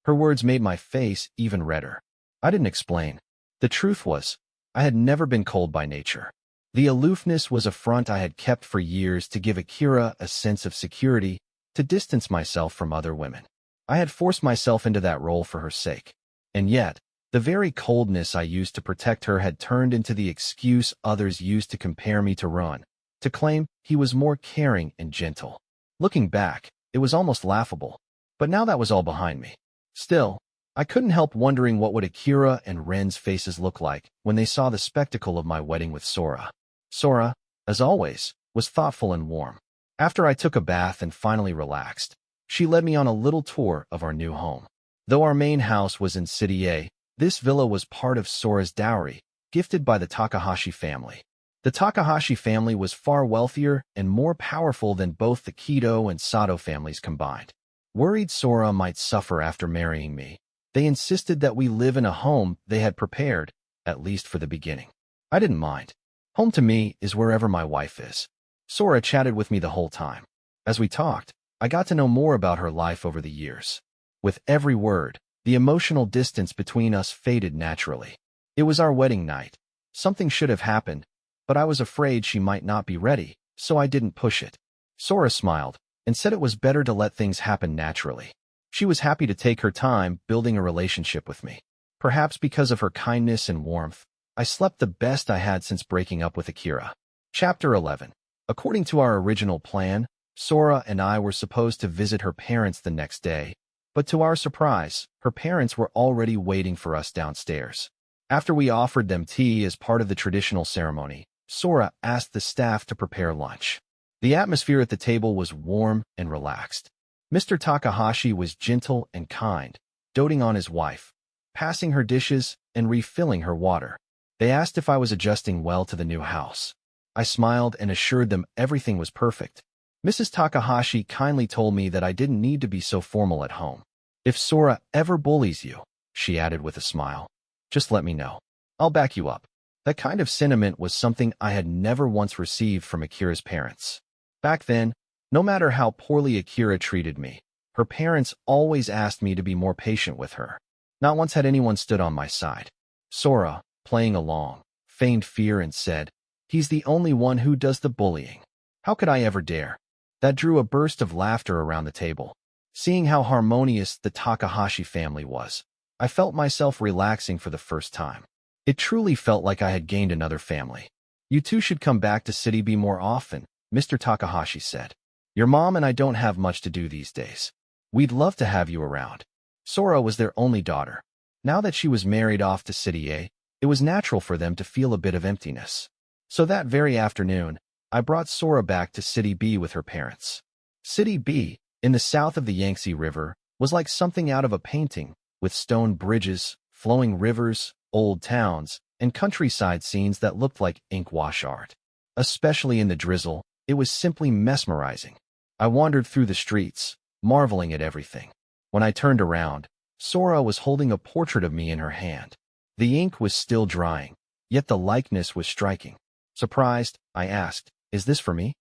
Her words made my face even redder. I didn't explain. The truth was, I had never been cold by nature. The aloofness was a front I had kept for years to give Akira a sense of security, to distance myself from other women. I had forced myself into that role for her sake. And yet, the very coldness I used to protect her had turned into the excuse others used to compare me to Ron, to claim he was more caring and gentle. Looking back, it was almost laughable. But now that was all behind me. Still, I couldn't help wondering what would Akira and Ren's faces look like when they saw the spectacle of my wedding with Sora. Sora, as always, was thoughtful and warm. After I took a bath and finally relaxed, she led me on a little tour of our new home. Though our main house was in City A, this villa was part of Sora's dowry, gifted by the Takahashi family. The Takahashi family was far wealthier and more powerful than both the Kido and Sato families combined. Worried Sora might suffer after marrying me, they insisted that we live in a home they had prepared, at least for the beginning. I didn't mind. Home to me is wherever my wife is. Sora chatted with me the whole time. As we talked, I got to know more about her life over the years. With every word, the emotional distance between us faded naturally. It was our wedding night. Something should have happened, but I was afraid she might not be ready, so I didn't push it. Sora smiled and said it was better to let things happen naturally. She was happy to take her time building a relationship with me. Perhaps because of her kindness and warmth, I slept the best I had since breaking up with Akira. Chapter 11. According to our original plan, Sora and I were supposed to visit her parents the next day, but to our surprise, her parents were already waiting for us downstairs. After we offered them tea as part of the traditional ceremony, Sora asked the staff to prepare lunch. The atmosphere at the table was warm and relaxed. Mr. Takahashi was gentle and kind, doting on his wife, passing her dishes and refilling her water. They asked if I was adjusting well to the new house. I smiled and assured them everything was perfect. Mrs. Takahashi kindly told me that I didn't need to be so formal at home. If Sora ever bullies you, she added with a smile, just let me know. I'll back you up. That kind of sentiment was something I had never once received from Akira's parents. Back then, no matter how poorly Akira treated me, her parents always asked me to be more patient with her. Not once had anyone stood on my side. Sora, playing along, feigned fear and said, "He's the only one who does the bullying. How could I ever dare?" That drew a burst of laughter around the table. Seeing how harmonious the Takahashi family was, I felt myself relaxing for the first time. It truly felt like I had gained another family. "You two should come back to City B more often," Mr. Takahashi said. "Your mom and I don't have much to do these days. We'd love to have you around." Sora was their only daughter. Now that she was married off to City A, it was natural for them to feel a bit of emptiness. So that very afternoon, I brought Sora back to City B with her parents. City B, in the south of the Yangtze River, was like something out of a painting, with stone bridges, flowing rivers, old towns, and countryside scenes that looked like ink wash art. Especially in the drizzle, it was simply mesmerizing. I wandered through the streets, marveling at everything. When I turned around, Sora was holding a portrait of me in her hand. The ink was still drying, yet the likeness was striking. Surprised, I asked, "Is this for me?"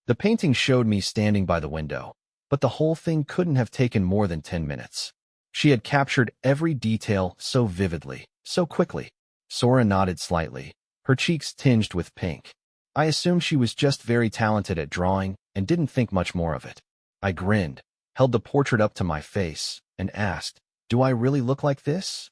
The painting showed me standing by the window, but the whole thing couldn't have taken more than 10 minutes. She had captured every detail so vividly, so quickly. Sora nodded slightly, her cheeks tinged with pink. I assumed she was just very talented at drawing and didn't think much more of it. I grinned, held the portrait up to my face, and asked, "Do I really look like this?"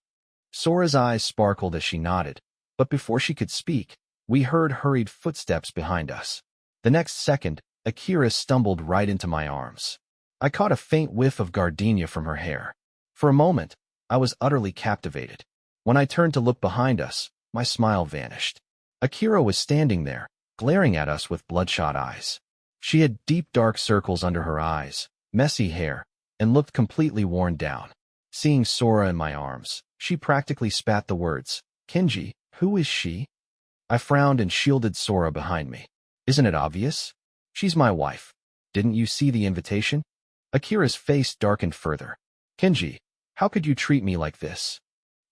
Sora's eyes sparkled as she nodded, but before she could speak, we heard hurried footsteps behind us. The next second, Akira stumbled right into my arms. I caught a faint whiff of gardenia from her hair. For a moment, I was utterly captivated. When I turned to look behind us, my smile vanished. Akira was standing there, glaring at us with bloodshot eyes. She had deep dark circles under her eyes, messy hair, and looked completely worn down. Seeing Sora in my arms, she practically spat the words, "Kenji, who is she?" I frowned and shielded Sora behind me. "Isn't it obvious? She's my wife. Didn't you see the invitation?" Akira's face darkened further. "Kenji, how could you treat me like this?"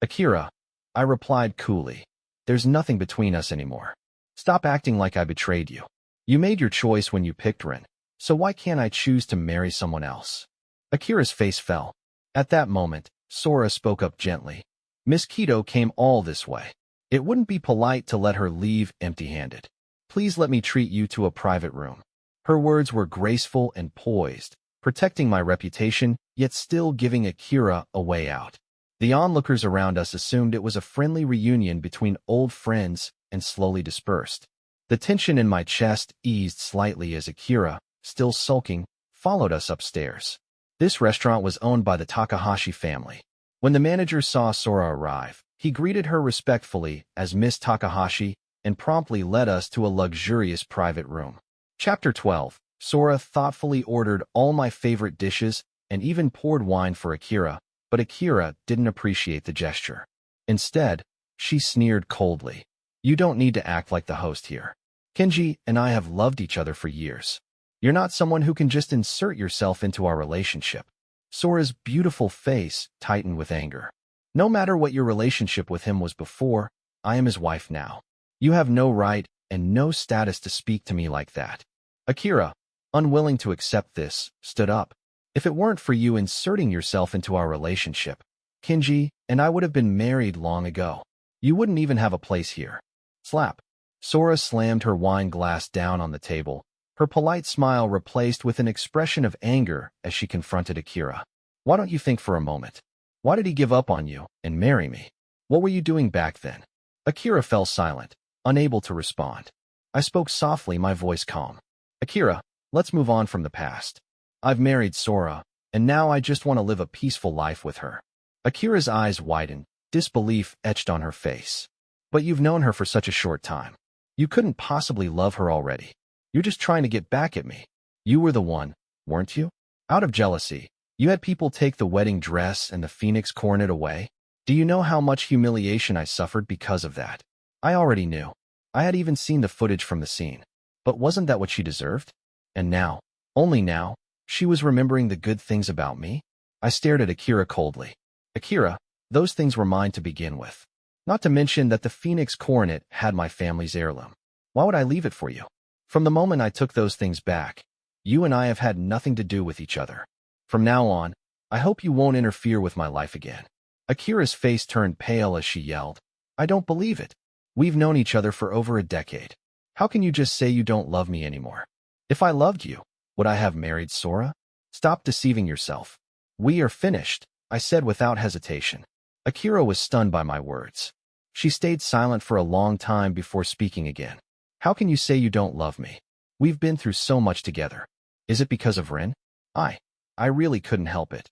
"Akira," I replied coolly, "there's nothing between us anymore. Stop acting like I betrayed you. You made your choice when you picked Rin, so why can't I choose to marry someone else?" Akira's face fell. At that moment, Sora spoke up gently. "Miss Kido came all this way. It wouldn't be polite to let her leave empty-handed. Please let me treat you to a private room." Her words were graceful and poised, protecting my reputation, yet still giving Akira a way out. The onlookers around us assumed it was a friendly reunion between old friends and slowly dispersed. The tension in my chest eased slightly as Akira, still sulking, followed us upstairs. This restaurant was owned by the Takahashi family. When the manager saw Sora arrive, he greeted her respectfully as Miss Takahashi and promptly led us to a luxurious private room. Chapter 12. Sora thoughtfully ordered all my favorite dishes and even poured wine for Akira, but Akira didn't appreciate the gesture. Instead, she sneered coldly. "You don't need to act like the host here. Kenji and I have loved each other for years. You're not someone who can just insert yourself into our relationship." Sora's beautiful face tightened with anger. "No matter what your relationship with him was before, I am his wife now. You have no right and no status to speak to me like that." Akira, unwilling to accept this, stood up. "If it weren't for you inserting yourself into our relationship, Kenji and I would have been married long ago. You wouldn't even have a place here." Slap. Sora slammed her wine glass down on the table, her polite smile replaced with an expression of anger as she confronted Akira. "Why don't you think for a moment? Why did he give up on you and marry me? What were you doing back then?" Akira fell silent, unable to respond. I spoke softly, my voice calm. "Akira, let's move on from the past. I've married Sora, and now I just want to live a peaceful life with her." Akira's eyes widened, disbelief etched on her face. "But you've known her for such a short time. You couldn't possibly love her already. You're just trying to get back at me. You were the one, weren't you? Out of jealousy, you had people take the wedding dress and the phoenix coronet away. Do you know how much humiliation I suffered because of that?" I already knew. I had even seen the footage from the scene. But wasn't that what she deserved? And now, Only now, she was remembering the good things about me? I stared at Akira coldly. Akira, those things were mine to begin with. Not to mention that the Phoenix coronet had my family's heirloom. Why would I leave it for you? From the moment I took those things back, you and I have had nothing to do with each other. From now on, I hope you won't interfere with my life again. Akira's face turned pale as she yelled, I don't believe it. We've known each other for over a decade. How can you just say you don't love me anymore? If I loved you, would I have married Sora? Stop deceiving yourself. We are finished, I said without hesitation. Akira was stunned by my words. She stayed silent for a long time before speaking again. How can you say you don't love me? We've been through so much together. Is it because of Rin? I really couldn't help it.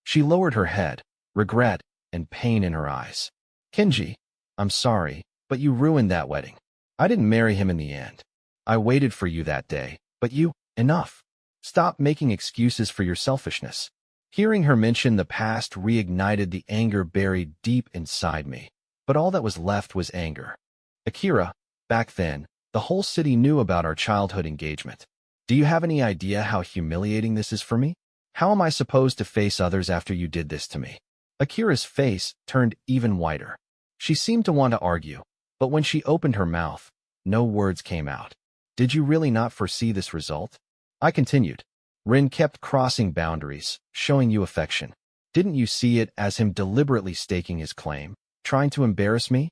She lowered her head, regret and pain in her eyes. Kenji, I'm sorry, but you ruined that wedding. I didn't marry him in the end. I waited for you that day, but enough. Stop making excuses for your selfishness. Hearing her mention the past reignited the anger buried deep inside me, but all that was left was anger. Akira, back then, the whole city knew about our childhood engagement. Do you have any idea how humiliating this is for me? How am I supposed to face others after you did this to me? Akira's face turned even whiter. She seemed to want to argue, but when she opened her mouth, no words came out. Did you really not foresee this result? I continued. Rin kept crossing boundaries, showing you affection. Didn't you see it as him deliberately staking his claim, trying to embarrass me?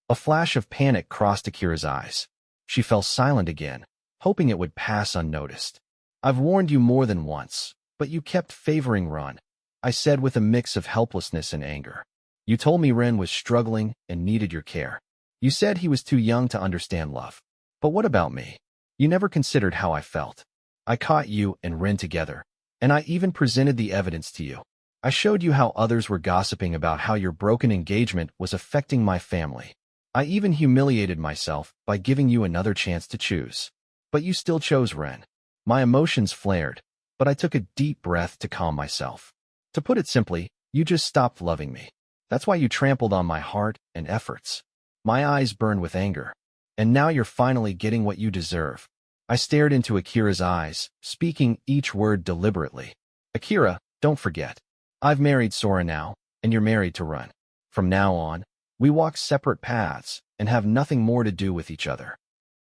A flash of panic crossed Akira's eyes. She fell silent again, hoping it would pass unnoticed. I've warned you more than once, but you kept favoring Rin, I said with a mix of helplessness and anger. You told me Rin was struggling and needed your care. You said he was too young to understand love. But what about me? You never considered how I felt. I caught you and Rin together, and I even presented the evidence to you. I showed you how others were gossiping about how your broken engagement was affecting my family. I even humiliated myself by giving you another chance to choose. But you still chose Rin. My emotions flared, but I took a deep breath to calm myself. To put it simply, you just stopped loving me. That's why you trampled on my heart and efforts. My eyes burned with anger. And now you're finally getting what you deserve. I stared into Akira's eyes, speaking each word deliberately. Akira, don't forget. I've married Sora now, and you're married to Rin. From now on, we walk separate paths and have nothing more to do with each other.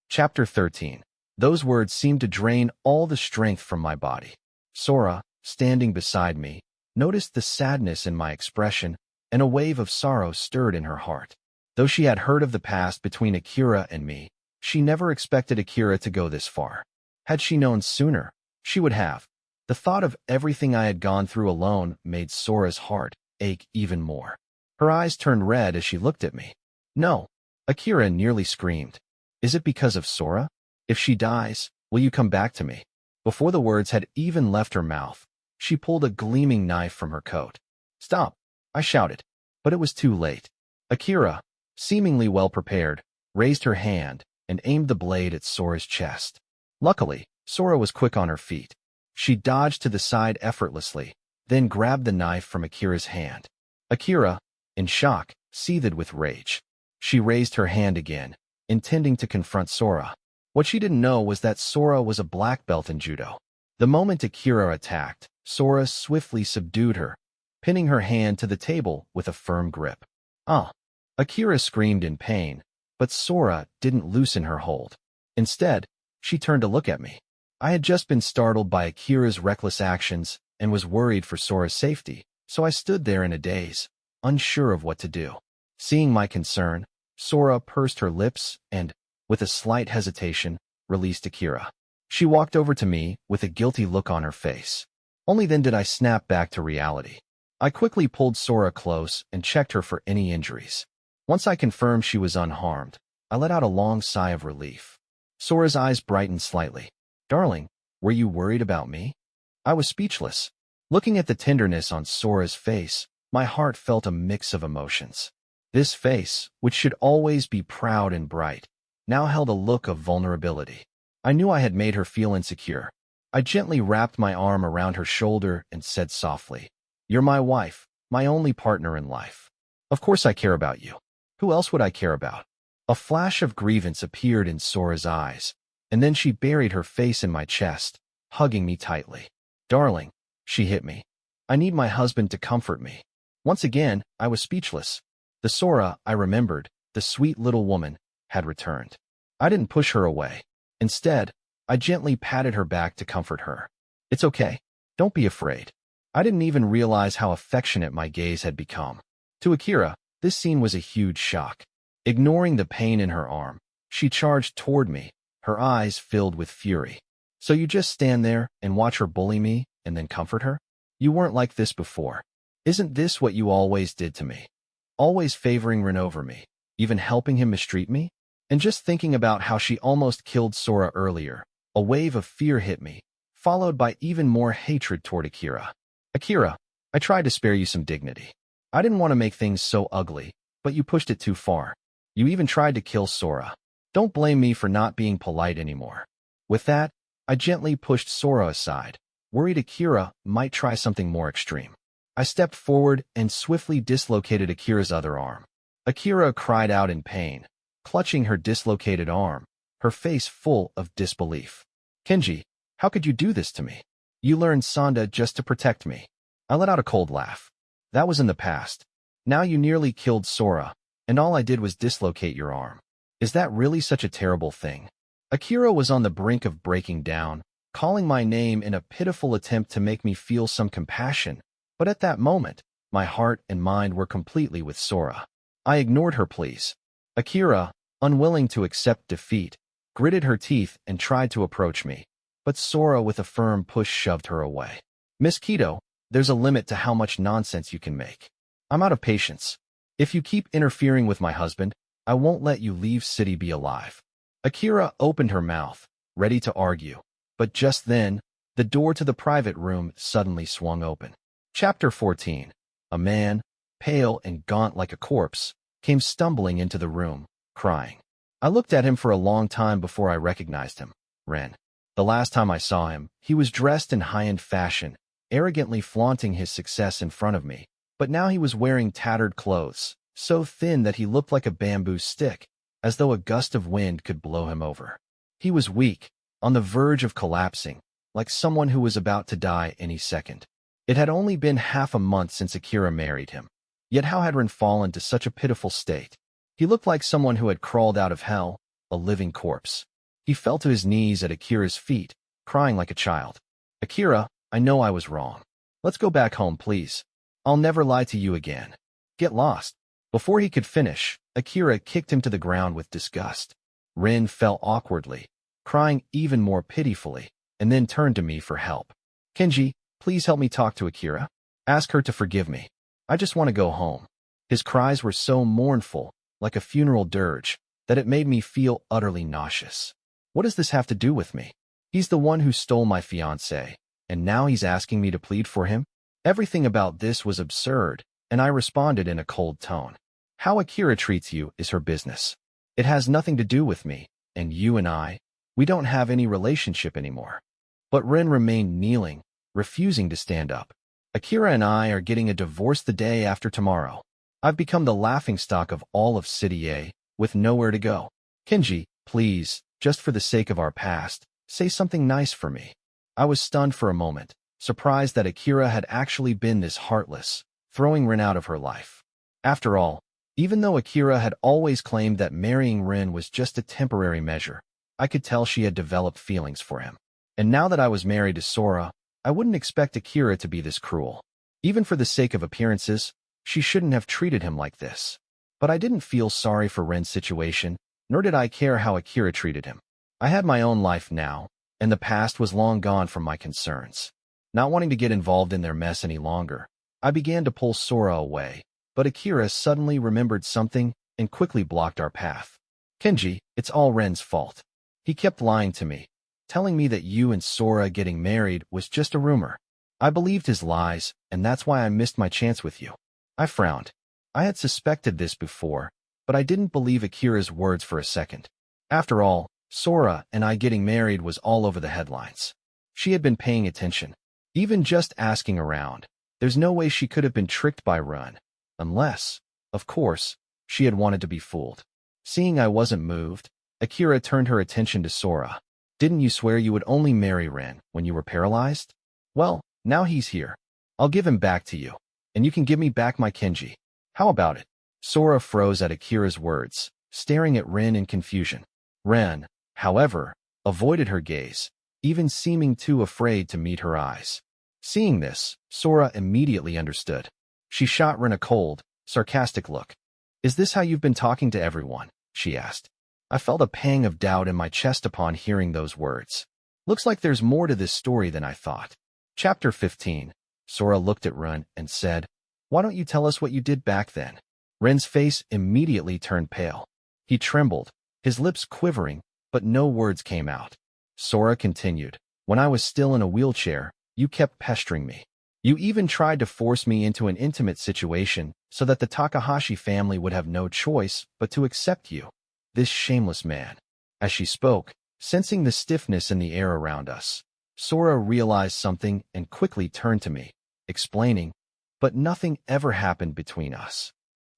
Chapter 13. Those words seemed to drain all the strength from my body. Sora, standing beside me, noticed the sadness in my expression, and a wave of sorrow stirred in her heart. Though she had heard of the past between Akira and me, she never expected Akira to go this far. Had she known sooner, she would have. The thought of everything I had gone through alone made Sora's heart ache even more. Her eyes turned red as she looked at me. No, Akira nearly screamed. Is it because of Sora? If she dies, will you come back to me? Before the words had even left her mouth, she pulled a gleaming knife from her coat. Stop, I shouted, but it was too late. Akira, seemingly well prepared, raised her hand and aimed the blade at Sora's chest. Luckily, Sora was quick on her feet. She dodged to the side effortlessly, then grabbed the knife from Akira's hand. Akira, in shock, seethed with rage. She raised her hand again, intending to confront Sora. What she didn't know was that Sora was a black belt in judo. The moment Akira attacked, Sora swiftly subdued her, pinning her hand to the table with a firm grip. Ah! Akira screamed in pain, but Sora didn't loosen her hold. Instead, she turned to look at me. I had just been startled by Akira's reckless actions and was worried for Sora's safety, so I stood there in a daze, unsure of what to do. Seeing my concern, Sora pursed her lips and, with a slight hesitation, released Akira. She walked over to me with a guilty look on her face. Only then did I snap back to reality. I quickly pulled Sora close and checked her for any injuries. Once I confirmed she was unharmed, I let out a long sigh of relief. Sora's eyes brightened slightly. Darling, were you worried about me? I was speechless. Looking at the tenderness on Sora's face, my heart felt a mix of emotions. This face, which should always be proud and bright, now held a look of vulnerability. I knew I had made her feel insecure. I gently wrapped my arm around her shoulder and said softly, You're my wife, my only partner in life. Of course I care about you. Who else would I care about? A flash of grievance appeared in Sora's eyes, and then she buried her face in my chest, hugging me tightly. Darling, she hit me. I need my husband to comfort me. Once again, I was speechless. The Sora I remembered, the sweet little woman, had returned. I didn't push her away. Instead, I gently patted her back to comfort her. It's okay. Don't be afraid. I didn't even realize how affectionate my gaze had become. To Akira, this scene was a huge shock. Ignoring the pain in her arm, she charged toward me, her eyes filled with fury. So you just stand there and watch her bully me and then comfort her? You weren't like this before. Isn't this what you always did to me? Always favoring Rin over me, even helping him mistreat me? And just thinking about how she almost killed Sora earlier, a wave of fear hit me, followed by even more hatred toward Akira. Akira, I tried to spare you some dignity. I didn't want to make things so ugly, but you pushed it too far. You even tried to kill Sora. Don't blame me for not being polite anymore. With that, I gently pushed Sora aside, worried Akira might try something more extreme. I stepped forward and swiftly dislocated Akira's other arm. Akira cried out in pain, clutching her dislocated arm, her face full of disbelief. Kenji, how could you do this to me? You learned Sanda just to protect me. I let out a cold laugh. That was in the past. Now you nearly killed Sora, and all I did was dislocate your arm. Is that really such a terrible thing? Akira was on the brink of breaking down, calling my name in a pitiful attempt to make me feel some compassion, but at that moment, my heart and mind were completely with Sora. I ignored her pleas. Akira, unwilling to accept defeat, gritted her teeth and tried to approach me, but Sora with a firm push shoved her away. Miss Keto, there's a limit to how much nonsense you can make. I'm out of patience. If you keep interfering with my husband, I won't let you leave City Be alive. Akira opened her mouth, ready to argue, but just then, the door to the private room suddenly swung open. Chapter 14. A man, pale and gaunt like a corpse, came stumbling into the room, crying. I looked at him for a long time before I recognized him. Ren. The last time I saw him, he was dressed in high-end fashion, arrogantly flaunting his success in front of me, but now he was wearing tattered clothes, so thin that he looked like a bamboo stick, as though a gust of wind could blow him over. He was weak, on the verge of collapsing, like someone who was about to die any second. It had only been half a month since Akira married him. Yet how had Ren fallen to such a pitiful state? He looked like someone who had crawled out of hell, a living corpse. He fell to his knees at Akira's feet, crying like a child. Akira, I know I was wrong. Let's go back home, please. I'll never lie to you again. Get lost. Before he could finish, Akira kicked him to the ground with disgust. Rin fell awkwardly, crying even more pitifully, and then turned to me for help. Kenji, please help me talk to Akira. Ask her to forgive me. I just want to go home. His cries were so mournful, like a funeral dirge, that it made me feel utterly nauseous. What does this have to do with me? He's the one who stole my fiancée, and now he's asking me to plead for him? Everything about this was absurd, and I responded in a cold tone. How Akira treats you is her business. It has nothing to do with me, and you and I, we don't have any relationship anymore. But Rin remained kneeling, refusing to stand up. Akira and I are getting a divorce the day after tomorrow. I've become the laughingstock of all of City A, with nowhere to go. Kenji, please, just for the sake of our past, say something nice for me. I was stunned for a moment, surprised that Akira had actually been this heartless, throwing Rin out of her life. After all, even though Akira had always claimed that marrying Rin was just a temporary measure, I could tell she had developed feelings for him. And now that I was married to Sora, I wouldn't expect Akira to be this cruel. Even for the sake of appearances, she shouldn't have treated him like this. But I didn't feel sorry for Ren's situation, nor did I care how Akira treated him. I had my own life now, and the past was long gone from my concerns. Not wanting to get involved in their mess any longer, I began to pull Sora away, but Akira suddenly remembered something and quickly blocked our path. Kenji, it's all Ren's fault. He kept lying to me, telling me that you and Sora getting married was just a rumor. I believed his lies, and that's why I missed my chance with you. I frowned. I had suspected this before, but I didn't believe Akira's words for a second. After all, Sora and I getting married was all over the headlines. She had been paying attention, even just asking around. There's no way she could have been tricked by Ren, unless, of course, she had wanted to be fooled. Seeing I wasn't moved, Akira turned her attention to Sora. Didn't you swear you would only marry Ren when you were paralyzed? Well, now he's here. I'll give him back to you, and you can give me back my Kenji. How about it? Sora froze at Akira's words, staring at Ren in confusion. Ren, however, avoided her gaze, even seeming too afraid to meet her eyes. Seeing this, Sora immediately understood. She shot Ren a cold, sarcastic look. Is this how you've been talking to everyone? She asked. I felt a pang of doubt in my chest upon hearing those words. Looks like there's more to this story than I thought. Chapter 15. Sora looked at Ren and said, Why don't you tell us what you did back then? Ren's face immediately turned pale. He trembled, his lips quivering, but no words came out. Sora continued, When I was still in a wheelchair, you kept pestering me. You even tried to force me into an intimate situation so that the Takahashi family would have no choice but to accept you. This shameless man. As she spoke, sensing the stiffness in the air around us, Sora realized something and quickly turned to me, explaining, But nothing ever happened between us.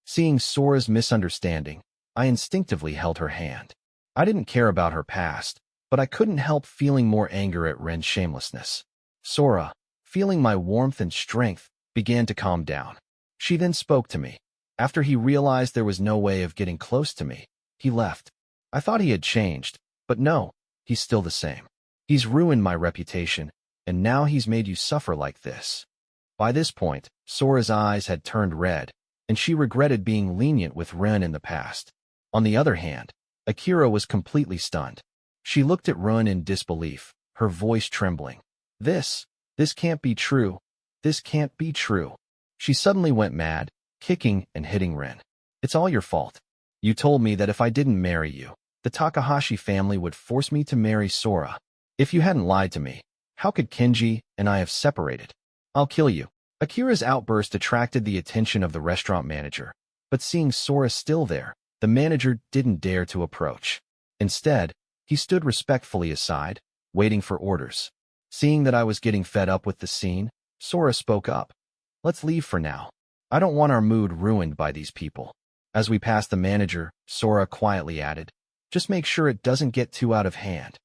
Seeing Sora's misunderstanding, I instinctively held her hand. I didn't care about her past, but I couldn't help feeling more anger at Ren's shamelessness. Sora, feeling my warmth and strength, began to calm down. She then spoke to me. After he realized there was no way of getting close to me, he left. I thought he had changed, but no, he's still the same. He's ruined my reputation, and now he's made you suffer like this. By this point, Sora's eyes had turned red, and she regretted being lenient with Ren in the past. On the other hand, Akira was completely stunned. She looked at Ren in disbelief, her voice trembling. This can't be true. This can't be true. She suddenly went mad, kicking and hitting Ren. It's all your fault. You told me that if I didn't marry you, the Takahashi family would force me to marry Sora. If you hadn't lied to me, how could Kenji and I have separated? I'll kill you. Akira's outburst attracted the attention of the restaurant manager, but seeing Sora still there, the manager didn't dare to approach. Instead, he stood respectfully aside, waiting for orders. Seeing that I was getting fed up with the scene, Sora spoke up. Let's leave for now. I don't want our mood ruined by these people. As we passed the manager, Sora quietly added, Just make sure it doesn't get too out of hand.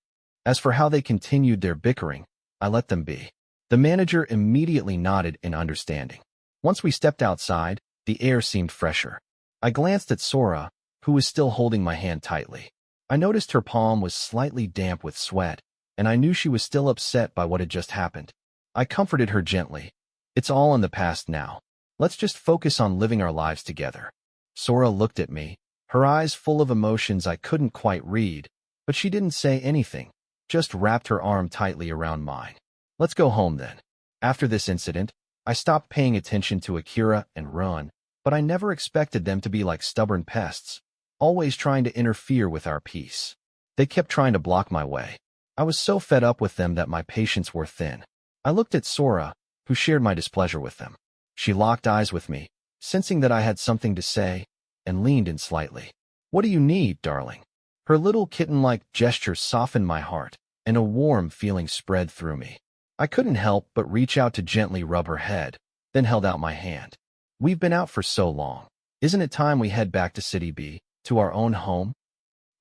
As for how they continued their bickering, I let them be. The manager immediately nodded in understanding. Once we stepped outside, the air seemed fresher. I glanced at Sora, who was still holding my hand tightly. I noticed her palm was slightly damp with sweat, and I knew she was still upset by what had just happened. I comforted her gently. It's all in the past now. Let's just focus on living our lives together. Sora looked at me, her eyes full of emotions I couldn't quite read, but she didn't say anything, just wrapped her arm tightly around mine. Let's go home then. After this incident, I stopped paying attention to Akira and Ren, but I never expected them to be like stubborn pests, always trying to interfere with our peace. They kept trying to block my way. I was so fed up with them that my patience wore thin. I looked at Sora, who shared my displeasure with them. She locked eyes with me, sensing that I had something to say, and leaned in slightly. What do you need, darling? Her little kitten-like gesture softened my heart, and a warm feeling spread through me. I couldn't help but reach out to gently rub her head, then held out my hand. We've been out for so long. Isn't it time we head back to City B, to our own home?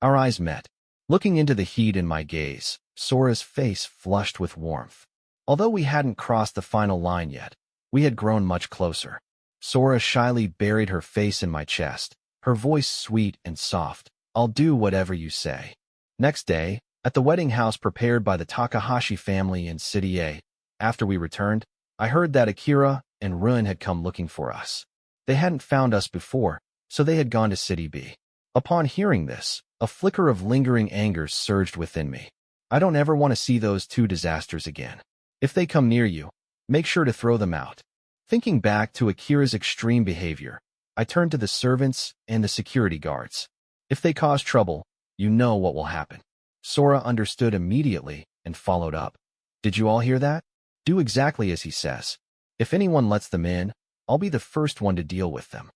Our eyes met. Looking into the heat in my gaze, Sora's face flushed with warmth. Although we hadn't crossed the final line yet, we had grown much closer. Sora shyly buried her face in my chest, her voice sweet and soft. I'll do whatever you say. Next day, at the wedding house prepared by the Takahashi family in City A, after we returned, I heard that Akira and Ren had come looking for us. They hadn't found us before, so they had gone to City B. Upon hearing this, a flicker of lingering anger surged within me. I don't ever want to see those two disasters again. If they come near you, make sure to throw them out. Thinking back to Akira's extreme behavior, I turned to the servants and the security guards. If they cause trouble, you know what will happen. Sora understood immediately and followed up. Did you all hear that? Do exactly as he says. If anyone lets them in, I'll be the first one to deal with them.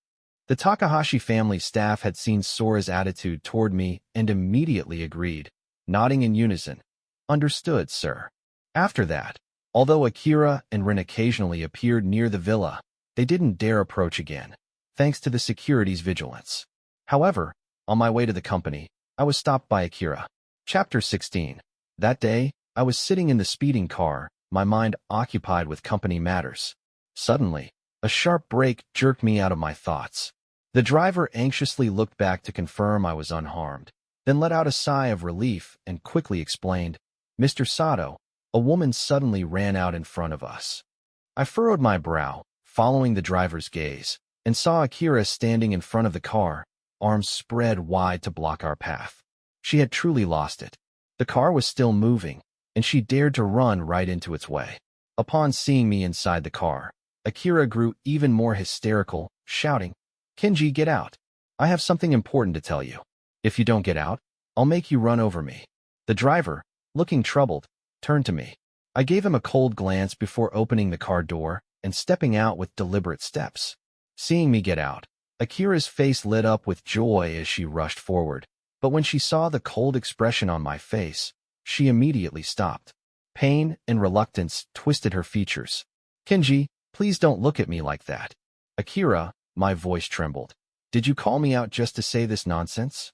The Takahashi family staff had seen Sora's attitude toward me and immediately agreed, nodding in unison. Understood, sir. After that, although Akira and Ren occasionally appeared near the villa, they didn't dare approach again, thanks to the security's vigilance. However, on my way to the company, I was stopped by Akira. Chapter 16. That day, I was sitting in the speeding car, my mind occupied with company matters. Suddenly, a sharp brake jerked me out of my thoughts. The driver anxiously looked back to confirm I was unharmed, then let out a sigh of relief and quickly explained, "Mr. Sato, a woman suddenly ran out in front of us." I furrowed my brow, following the driver's gaze, and saw Akira standing in front of the car, arms spread wide to block our path. She had truly lost it. The car was still moving, and she dared to run right into its way. Upon seeing me inside the car, Akira grew even more hysterical, shouting, "Kenji, get out. I have something important to tell you. If you don't get out, I'll make you run over me." The driver, looking troubled, turned to me. I gave him a cold glance before opening the car door and stepping out with deliberate steps. Seeing me get out, Akira's face lit up with joy as she rushed forward, but when she saw the cold expression on my face, she immediately stopped. Pain and reluctance twisted her features. "Kenji, please don't look at me like that." "Akira," my voice trembled. "Did you call me out just to say this nonsense?"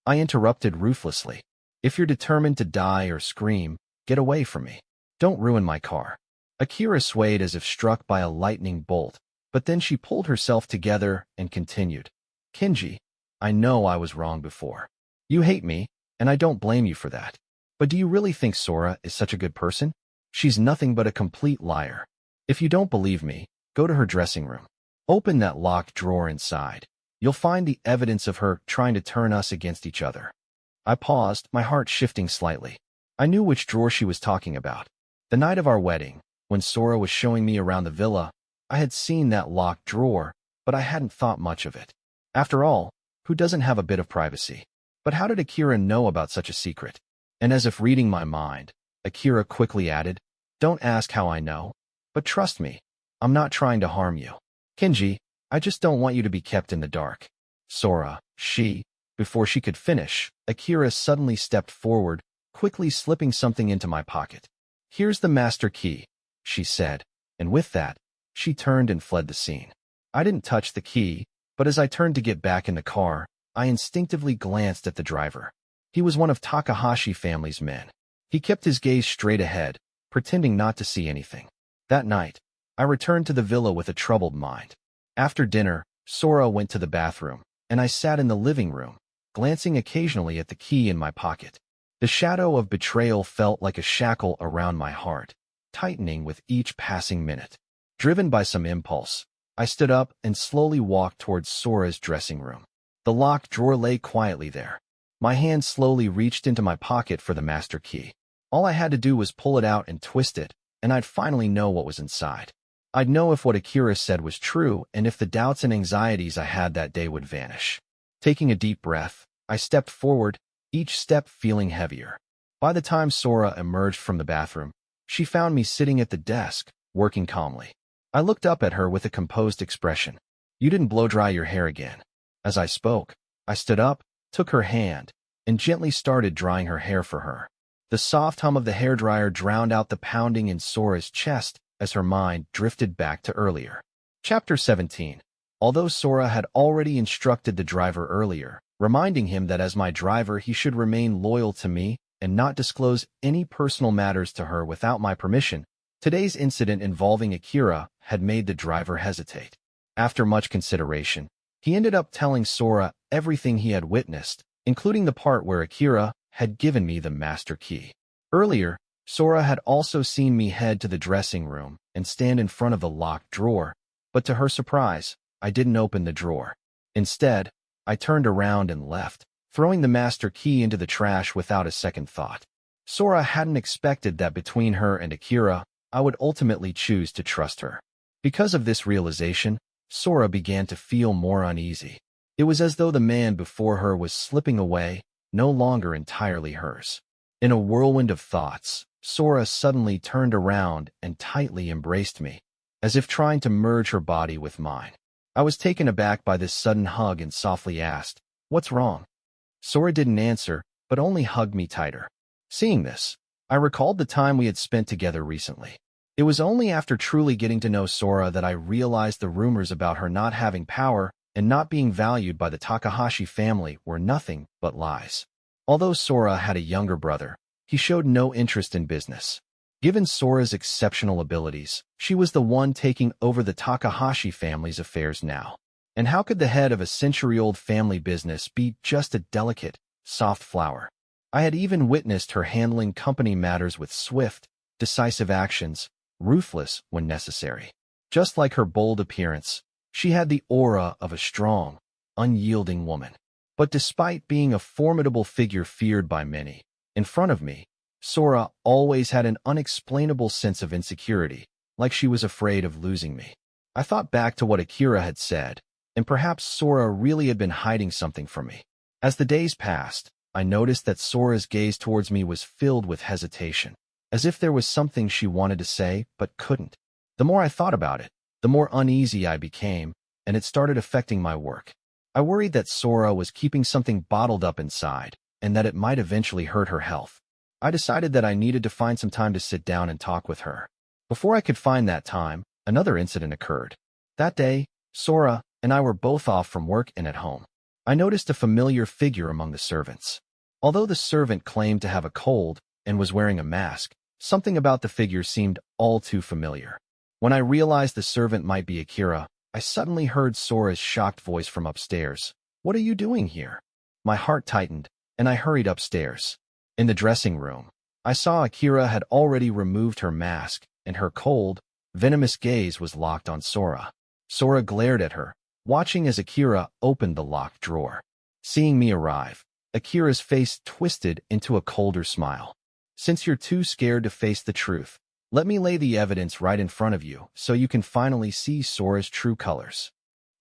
I interrupted ruthlessly. "If you're determined to die or scream, get away from me. Don't ruin my car." Akira swayed as if struck by a lightning bolt, but then she pulled herself together and continued. "Kenji, I know I was wrong before. You hate me, and I don't blame you for that. But do you really think Sora is such a good person? She's nothing but a complete liar. If you don't believe me, go to her dressing room. Open that locked drawer inside. You'll find the evidence of her trying to turn us against each other." I paused, my heart shifting slightly. I knew which drawer she was talking about. The night of our wedding, when Sora was showing me around the villa, I had seen that locked drawer, but I hadn't thought much of it. After all, who doesn't have a bit of privacy? But how did Akira know about such a secret? And as if reading my mind, Akira quickly added, "Don't ask how I know, but trust me, I'm not trying to harm you. Kenji, I just don't want you to be kept in the dark." Sora, before she could finish, Akira suddenly stepped forward, quickly slipping something into my pocket. "Here's the master key," she said, and with that, she turned and fled the scene. I didn't touch the key, but as I turned to get back in the car, I instinctively glanced at the driver. He was one of Takahashi family's men. He kept his gaze straight ahead, pretending not to see anything. That night, I returned to the villa with a troubled mind. After dinner, Sora went to the bathroom, and I sat in the living room, glancing occasionally at the key in my pocket. The shadow of betrayal felt like a shackle around my heart, tightening with each passing minute. Driven by some impulse, I stood up and slowly walked towards Sora's dressing room. The locked drawer lay quietly there. My hand slowly reached into my pocket for the master key. All I had to do was pull it out and twist it, and I'd finally know what was inside. I'd know if what Akira said was true and if the doubts and anxieties I had that day would vanish. Taking a deep breath, I stepped forward, each step feeling heavier. By the time Sora emerged from the bathroom, she found me sitting at the desk, working calmly. I looked up at her with a composed expression. "You didn't blow-dry your hair again." As I spoke, I stood up, took her hand, and gently started drying her hair for her. The soft hum of the hairdryer drowned out the pounding in Sora's chest as her mind drifted back to earlier. Chapter 17. Although Sora had already instructed the driver earlier, reminding him that as my driver he should remain loyal to me and not disclose any personal matters to her without my permission, today's incident involving Akira had made the driver hesitate. After much consideration, he ended up telling Sora everything he had witnessed, including the part where Akira had given me the master key. Earlier, Sora had also seen me head to the dressing room and stand in front of the locked drawer, but to her surprise, I didn't open the drawer. Instead, I turned around and left, throwing the master key into the trash without a second thought. Sora hadn't expected that between her and Akira, I would ultimately choose to trust her. Because of this realization, Sora began to feel more uneasy. It was as though the man before her was slipping away, no longer entirely hers. In a whirlwind of thoughts, Sora suddenly turned around and tightly embraced me, as if trying to merge her body with mine. I was taken aback by this sudden hug and softly asked, "What's wrong?" Sora didn't answer, but only hugged me tighter. Seeing this, I recalled the time we had spent together recently. It was only after truly getting to know Sora that I realized the rumors about her not having power and not being valued by the Takahashi family were nothing but lies. Although Sora had a younger brother, he showed no interest in business. Given Sora's exceptional abilities, she was the one taking over the Takahashi family's affairs now. And how could the head of a century-old family business be just a delicate, soft flower? I had even witnessed her handling company matters with swift, decisive actions, ruthless when necessary. Just like her bold appearance, she had the aura of a strong, unyielding woman. But despite being a formidable figure feared by many, in front of me, Sora always had an unexplainable sense of insecurity, like she was afraid of losing me. I thought back to what Akira had said, and perhaps Sora really had been hiding something from me. As the days passed, I noticed that Sora's gaze towards me was filled with hesitation, as if there was something she wanted to say but couldn't. The more I thought about it, the more uneasy I became, and it started affecting my work. I worried that Sora was keeping something bottled up inside, and that it might eventually hurt her health. I decided that I needed to find some time to sit down and talk with her. Before I could find that time, another incident occurred. That day, Sora and I were both off from work and at home. I noticed a familiar figure among the servants. Although the servant claimed to have a cold and was wearing a mask, something about the figure seemed all too familiar. When I realized the servant might be Akira, I suddenly heard Sora's shocked voice from upstairs. "What are you doing here?" My heart tightened, and I hurried upstairs. In the dressing room, I saw Akira had already removed her mask, and her cold, venomous gaze was locked on Sora. Sora glared at her, watching as Akira opened the locked drawer. Seeing me arrive, Akira's face twisted into a colder smile. "Since you're too scared to face the truth, let me lay the evidence right in front of you so you can finally see Sora's true colors."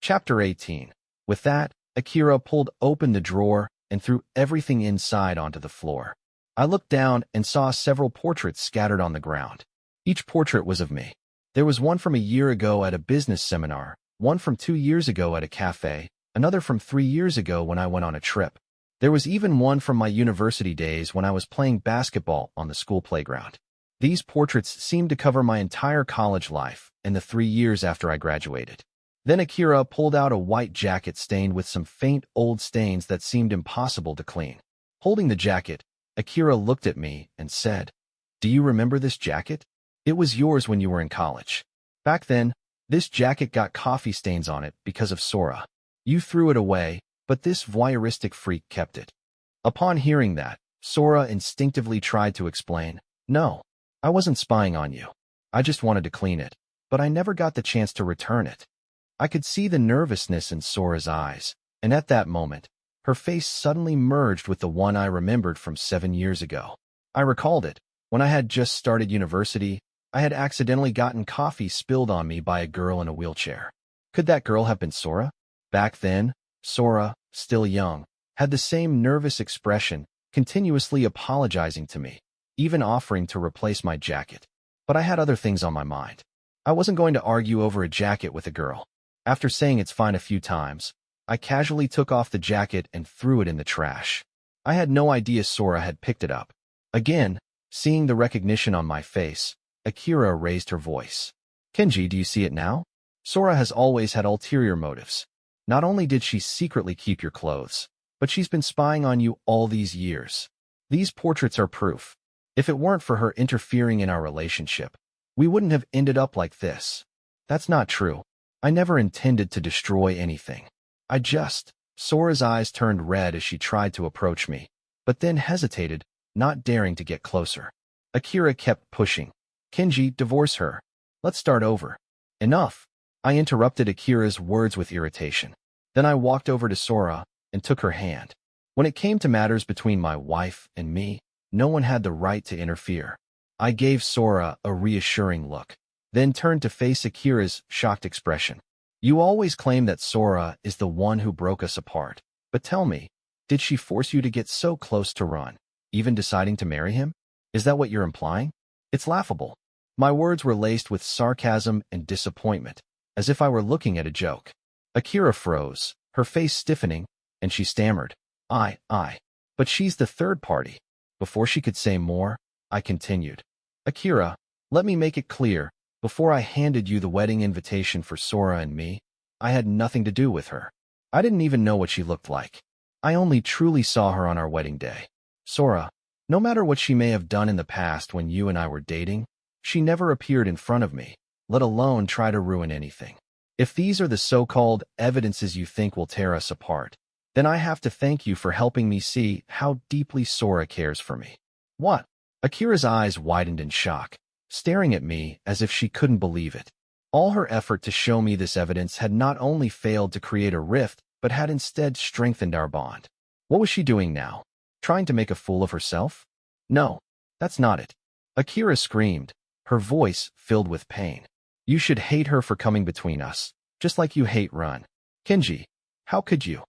Chapter 18. With that, Akira pulled open the drawer and threw everything inside onto the floor. I looked down and saw several portraits scattered on the ground. Each portrait was of me. There was one from a year ago at a business seminar, one from 2 years ago at a cafe, another from 3 years ago when I went on a trip. There was even one from my university days when I was playing basketball on the school playground. These portraits seemed to cover my entire college life and the 3 years after I graduated. Then Akira pulled out a white jacket stained with some faint old stains that seemed impossible to clean. Holding the jacket, Akira looked at me and said, "Do you remember this jacket? It was yours when you were in college. Back then, this jacket got coffee stains on it because of Sora. You threw it away, but this voyeuristic freak kept it." Upon hearing that, Sora instinctively tried to explain, "No, I wasn't spying on you. I just wanted to clean it, but I never got the chance to return it." I could see the nervousness in Sora's eyes, and at that moment, her face suddenly merged with the one I remembered from 7 years ago. I recalled it. When I had just started university, I had accidentally gotten coffee spilled on me by a girl in a wheelchair. Could that girl have been Sora? Back then, Sora, still young, had the same nervous expression, continuously apologizing to me, even offering to replace my jacket. But I had other things on my mind. I wasn't going to argue over a jacket with a girl. After saying it's fine a few times, I casually took off the jacket and threw it in the trash. I had no idea Sora had picked it up. Again, seeing the recognition on my face, Akira raised her voice. "Kenji, do you see it now? Sora has always had ulterior motives. Not only did she secretly keep your clothes, but she's been spying on you all these years. These portraits are proof. If it weren't for her interfering in our relationship, we wouldn't have ended up like this." "That's not true. I never intended to destroy anything. Sora's eyes turned red as she tried to approach me, but then hesitated, not daring to get closer. Akira kept pushing. "Kenji, divorce her. Let's start over." "Enough." I interrupted Akira's words with irritation. Then I walked over to Sora and took her hand. When it came to matters between my wife and me, no one had the right to interfere. I gave Sora a reassuring look, then turned to face Akira's shocked expression. "You always claim that Sora is the one who broke us apart. But tell me, did she force you to get so close to Ron, even deciding to marry him? Is that what you're implying? It's laughable." My words were laced with sarcasm and disappointment, as if I were looking at a joke. Akira froze, her face stiffening, and she stammered, I. But she's the third party." Before she could say more, I continued. "Akira, let me make it clear. Before I handed you the wedding invitation for Sora and me, I had nothing to do with her. I didn't even know what she looked like. I only truly saw her on our wedding day. Sora, No matter what she may have done in the past when you and I were dating, she never appeared in front of me, let alone try to ruin anything. If these are the so-called evidences you think will tear us apart, then I have to thank you for helping me see how deeply Sora cares for me. What? Akira's eyes widened in shock, staring at me as if she couldn't believe it. All her effort to show me this evidence had not only failed to create a rift, but had instead strengthened our bond. What was she doing now? Trying to make a fool of herself? No, that's not it. Akira screamed, her voice filled with pain. You should hate her for coming between us, just like you hate Run. Kenji, how could you?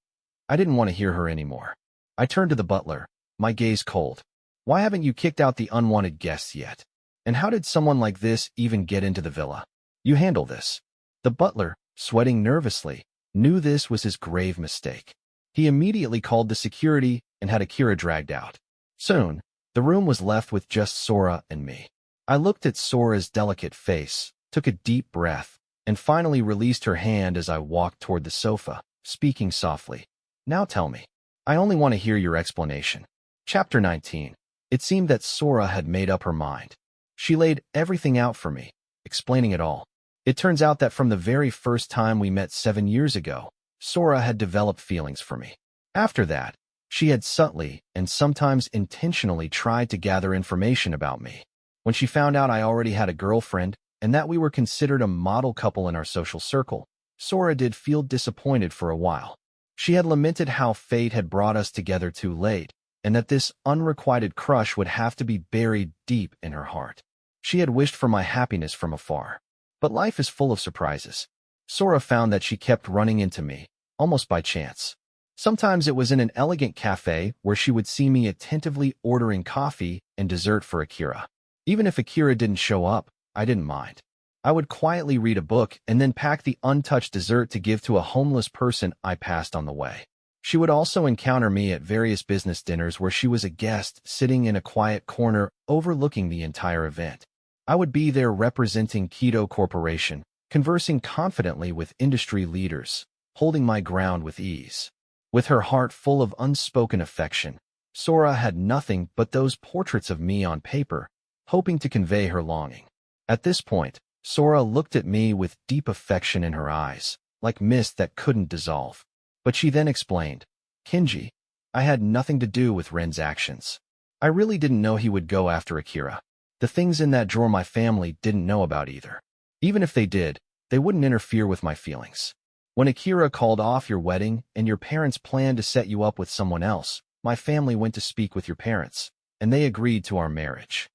I didn't want to hear her anymore. I turned to the butler, my gaze cold. Why haven't you kicked out the unwanted guests yet? And how did someone like this even get into the villa? You handle this. The butler, sweating nervously, knew this was his grave mistake. He immediately called the security and had Akira dragged out. Soon, the room was left with just Sora and me. I looked at Sora's delicate face, took a deep breath, and finally released her hand as I walked toward the sofa, speaking softly. Now tell me. I only want to hear your explanation. Chapter 19. It seemed that Sora had made up her mind. She laid everything out for me, explaining it all. It turns out that from the very first time we met 7 years ago, Sora had developed feelings for me. After that, she had subtly and sometimes intentionally tried to gather information about me. When she found out I already had a girlfriend and that we were considered a model couple in our social circle, Sora did feel disappointed for a while. She had lamented how fate had brought us together too late, and that this unrequited crush would have to be buried deep in her heart. She had wished for my happiness from afar. But life is full of surprises. Sora found that she kept running into me, almost by chance. Sometimes it was in an elegant cafe where she would see me attentively ordering coffee and dessert for Akira. Even if Akira didn't show up, I didn't mind. I would quietly read a book and then pack the untouched dessert to give to a homeless person I passed on the way. She would also encounter me at various business dinners where she was a guest sitting in a quiet corner overlooking the entire event. I would be there representing Keto Corporation, conversing confidently with industry leaders, holding my ground with ease. With her heart full of unspoken affection, Sora had nothing but those portraits of me on paper, hoping to convey her longing. At this point, Sora looked at me with deep affection in her eyes, like mist that couldn't dissolve. But she then explained, Kenji, I had nothing to do with Ren's actions. I really didn't know he would go after Akira. The things in that drawer my family didn't know about either. Even if they did, they wouldn't interfere with my feelings. When Akira called off your wedding and your parents planned to set you up with someone else, my family went to speak with your parents, and they agreed to our marriage.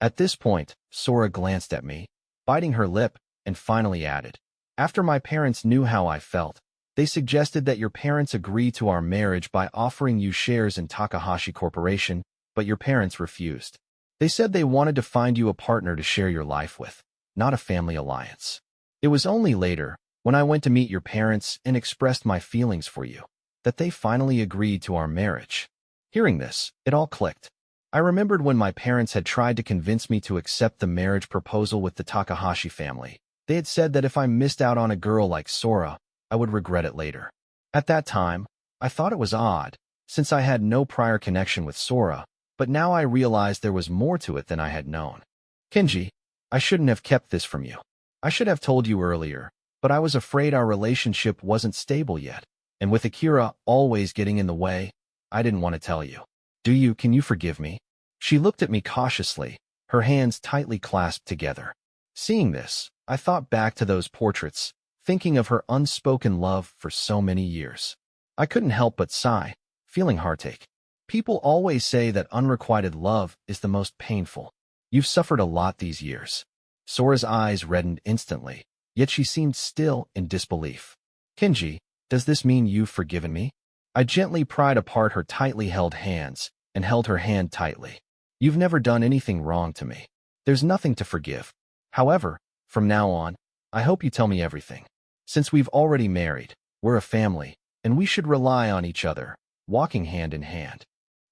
At this point, Sora glanced at me, biting her lip, and finally added, After my parents knew how I felt, they suggested that your parents agree to our marriage by offering you shares in Takahashi Corporation, but your parents refused. They said they wanted to find you a partner to share your life with, not a family alliance. It was only later, when I went to meet your parents and expressed my feelings for you, that they finally agreed to our marriage. Hearing this, it all clicked. I remembered when my parents had tried to convince me to accept the marriage proposal with the Takahashi family. They had said that if I missed out on a girl like Sora, I would regret it later. At that time, I thought it was odd, since I had no prior connection with Sora, but now I realized there was more to it than I had known. Kenji, I shouldn't have kept this from you. I should have told you earlier, but I was afraid our relationship wasn't stable yet, and with Akira always getting in the way, I didn't want to tell you. Can you forgive me? She looked at me cautiously, her hands tightly clasped together. Seeing this, I thought back to those portraits, thinking of her unspoken love for so many years. I couldn't help but sigh, feeling heartache. People always say that unrequited love is the most painful. You've suffered a lot these years. Sora's eyes reddened instantly, yet she seemed still in disbelief. Kenji, does this mean you've forgiven me? I gently pried apart her tightly held hands and held her hand tightly. You've never done anything wrong to me. There's nothing to forgive. However, from now on, I hope you tell me everything. Since we've already married, we're a family, and we should rely on each other, walking hand in hand.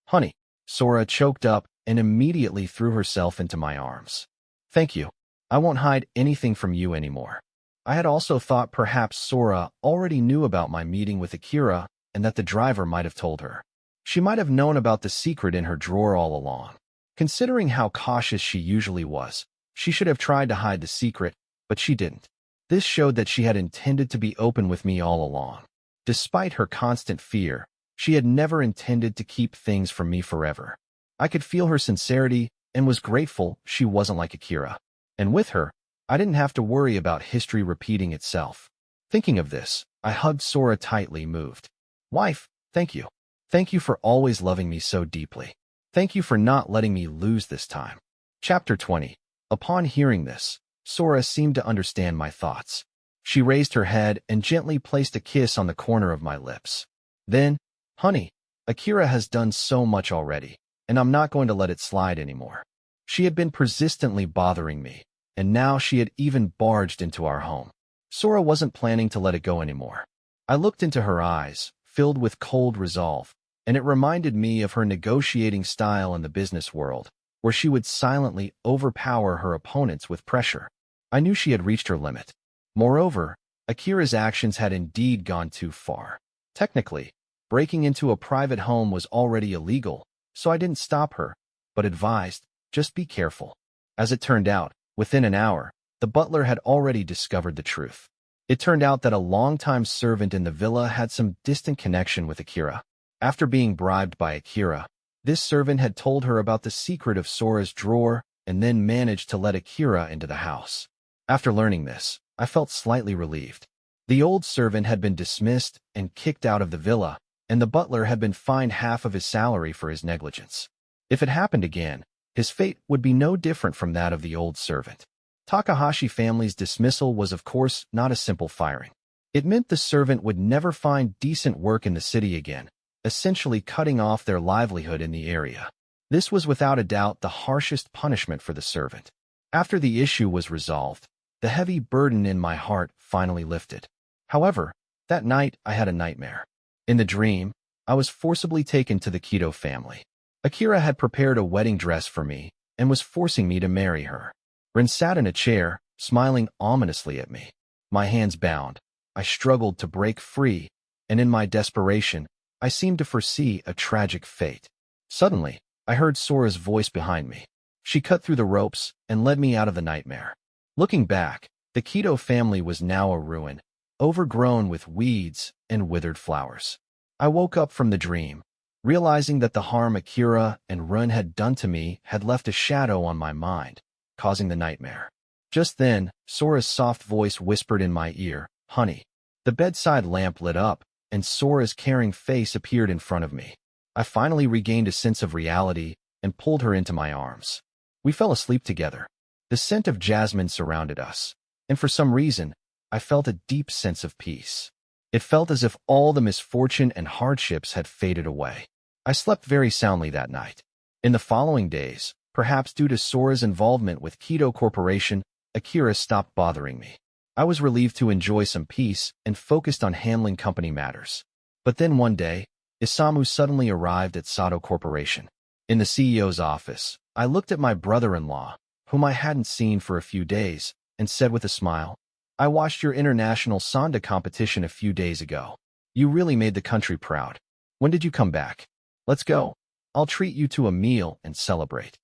Honey, Sora choked up and immediately threw herself into my arms. Thank you. I won't hide anything from you anymore. I had also thought perhaps Sora already knew about my meeting with Akira and that the driver might have told her. She might have known about the secret in her drawer all along. Considering how cautious she usually was, she should have tried to hide the secret, but she didn't. This showed that she had intended to be open with me all along. Despite her constant fear, she had never intended to keep things from me forever. I could feel her sincerity and was grateful she wasn't like Akira. And with her, I didn't have to worry about history repeating itself. Thinking of this, I hugged Sora tightly, moved. Wife, thank you. Thank you for always loving me so deeply. Thank you for not letting me lose this time. Chapter 20. Upon hearing this, Sora seemed to understand my thoughts. She raised her head and gently placed a kiss on the corner of my lips. Then, honey, Akira has done so much already, and I'm not going to let it slide anymore. She had been persistently bothering me, and now she had even barged into our home. Sora wasn't planning to let it go anymore. I looked into her eyes, filled with cold resolve, and it reminded me of her negotiating style in the business world, where she would silently overpower her opponents with pressure. I knew she had reached her limit. Moreover, Akira's actions had indeed gone too far. Technically, breaking into a private home was already illegal, so I didn't stop her, but advised, just be careful. As it turned out, within an hour, the butler had already discovered the truth. It turned out that a longtime servant in the villa had some distant connection with Akira. After being bribed by Akira, this servant had told her about the secret of Sora's drawer and then managed to let Akira into the house. After learning this, I felt slightly relieved. The old servant had been dismissed and kicked out of the villa, and the butler had been fined half of his salary for his negligence. If it happened again, his fate would be no different from that of the old servant. Takahashi family's dismissal was of course not a simple firing. It meant the servant would never find decent work in the city again, essentially cutting off their livelihood in the area. This was without a doubt the harshest punishment for the servant. After the issue was resolved, the heavy burden in my heart finally lifted. However, that night I had a nightmare. In the dream, I was forcibly taken to the Kido family. Akira had prepared a wedding dress for me and was forcing me to marry her. Rin sat in a chair, smiling ominously at me. My hands bound, I struggled to break free, and in my desperation, I seemed to foresee a tragic fate. Suddenly, I heard Sora's voice behind me. She cut through the ropes and led me out of the nightmare. Looking back, the Kido family was now a ruin, overgrown with weeds and withered flowers. I woke up from the dream, realizing that the harm Akira and Run had done to me had left a shadow on my mind, causing the nightmare. Just then, Sora's soft voice whispered in my ear, "Honey." The bedside lamp lit up, and Sora's caring face appeared in front of me. I finally regained a sense of reality and pulled her into my arms. We fell asleep together. The scent of jasmine surrounded us, and for some reason, I felt a deep sense of peace. It felt as if all the misfortune and hardships had faded away. I slept very soundly that night. In the following days, perhaps due to Sora's involvement with Kido Corporation, Akira stopped bothering me. I was relieved to enjoy some peace and focused on handling company matters. But then one day, Isamu suddenly arrived at Sato Corporation. In the CEO's office, I looked at my brother-in-law, whom I hadn't seen for a few days, and said with a smile, "I watched your international Sanda competition a few days ago. You really made the country proud. When did you come back? Let's go. I'll treat you to a meal and celebrate."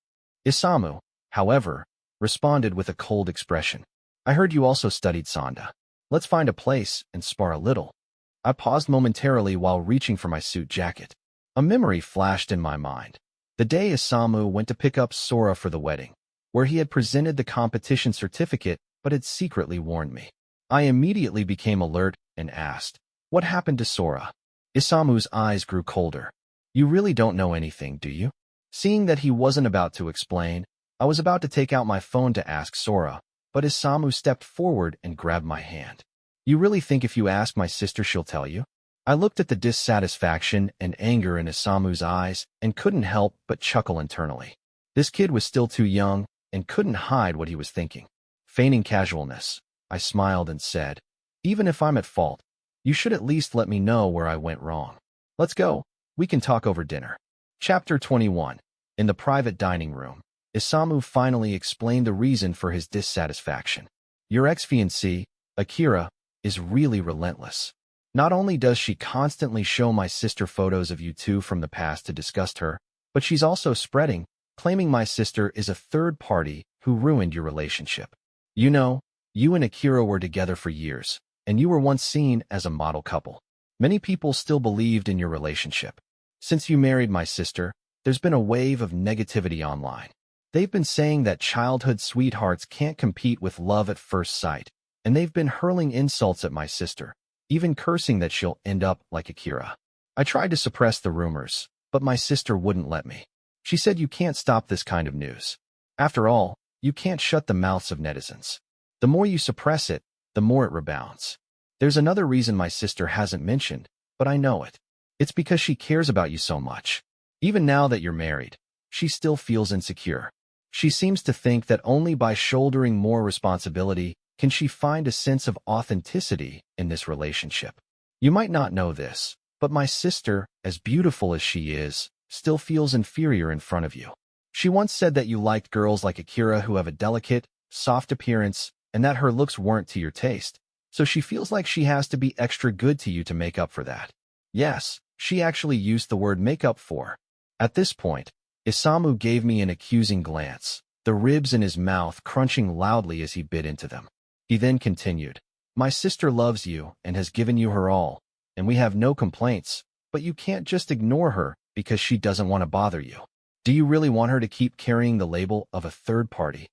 Isamu, however, responded with a cold expression. "I heard you also studied Sanda. Let's find a place and spar a little." I paused momentarily while reaching for my suit jacket. A memory flashed in my mind. The day Isamu went to pick up Sora for the wedding, where he had presented the competition certificate but had secretly warned me. I immediately became alert and asked, "What happened to Sora?" Isamu's eyes grew colder. "You really don't know anything, do you?" Seeing that he wasn't about to explain, I was about to take out my phone to ask Sora, but Isamu stepped forward and grabbed my hand. "You really think if you ask my sister she'll tell you?" I looked at the dissatisfaction and anger in Isamu's eyes and couldn't help but chuckle internally. This kid was still too young and couldn't hide what he was thinking. Feigning casualness, I smiled and said, "Even if I'm at fault, you should at least let me know where I went wrong. Let's go. We can talk over dinner." Chapter 21. In the private dining room, Isamu finally explained the reason for his dissatisfaction. "Your ex-fiancée, Akira, is really relentless. Not only does she constantly show my sister photos of you two from the past to disgust her, but she's also spreading, claiming my sister is a third party who ruined your relationship. You know, you and Akira were together for years, and you were once seen as a model couple. Many people still believed in your relationship. Since you married my sister, there's been a wave of negativity online. They've been saying that childhood sweethearts can't compete with love at first sight, and they've been hurling insults at my sister, even cursing that she'll end up like Akira. I tried to suppress the rumors, but my sister wouldn't let me. She said you can't stop this kind of news. After all, you can't shut the mouths of netizens. The more you suppress it, the more it rebounds. There's another reason my sister hasn't mentioned, but I know it. It's because she cares about you so much. Even now that you're married, she still feels insecure. She seems to think that only by shouldering more responsibility can she find a sense of authenticity in this relationship. You might not know this, but my sister, as beautiful as she is, still feels inferior in front of you. She once said that you liked girls like Akira who have a delicate, soft appearance, and that her looks weren't to your taste. So she feels like she has to be extra good to you to make up for that. Yes, she actually used the word make up for. At this point, Isamu gave me an accusing glance, the ribs in his mouth crunching loudly as he bit into them. He then continued, "My sister loves you and has given you her all, and we have no complaints, but you can't just ignore her because she doesn't want to bother you. Do you really want her to keep carrying the label of a third party?"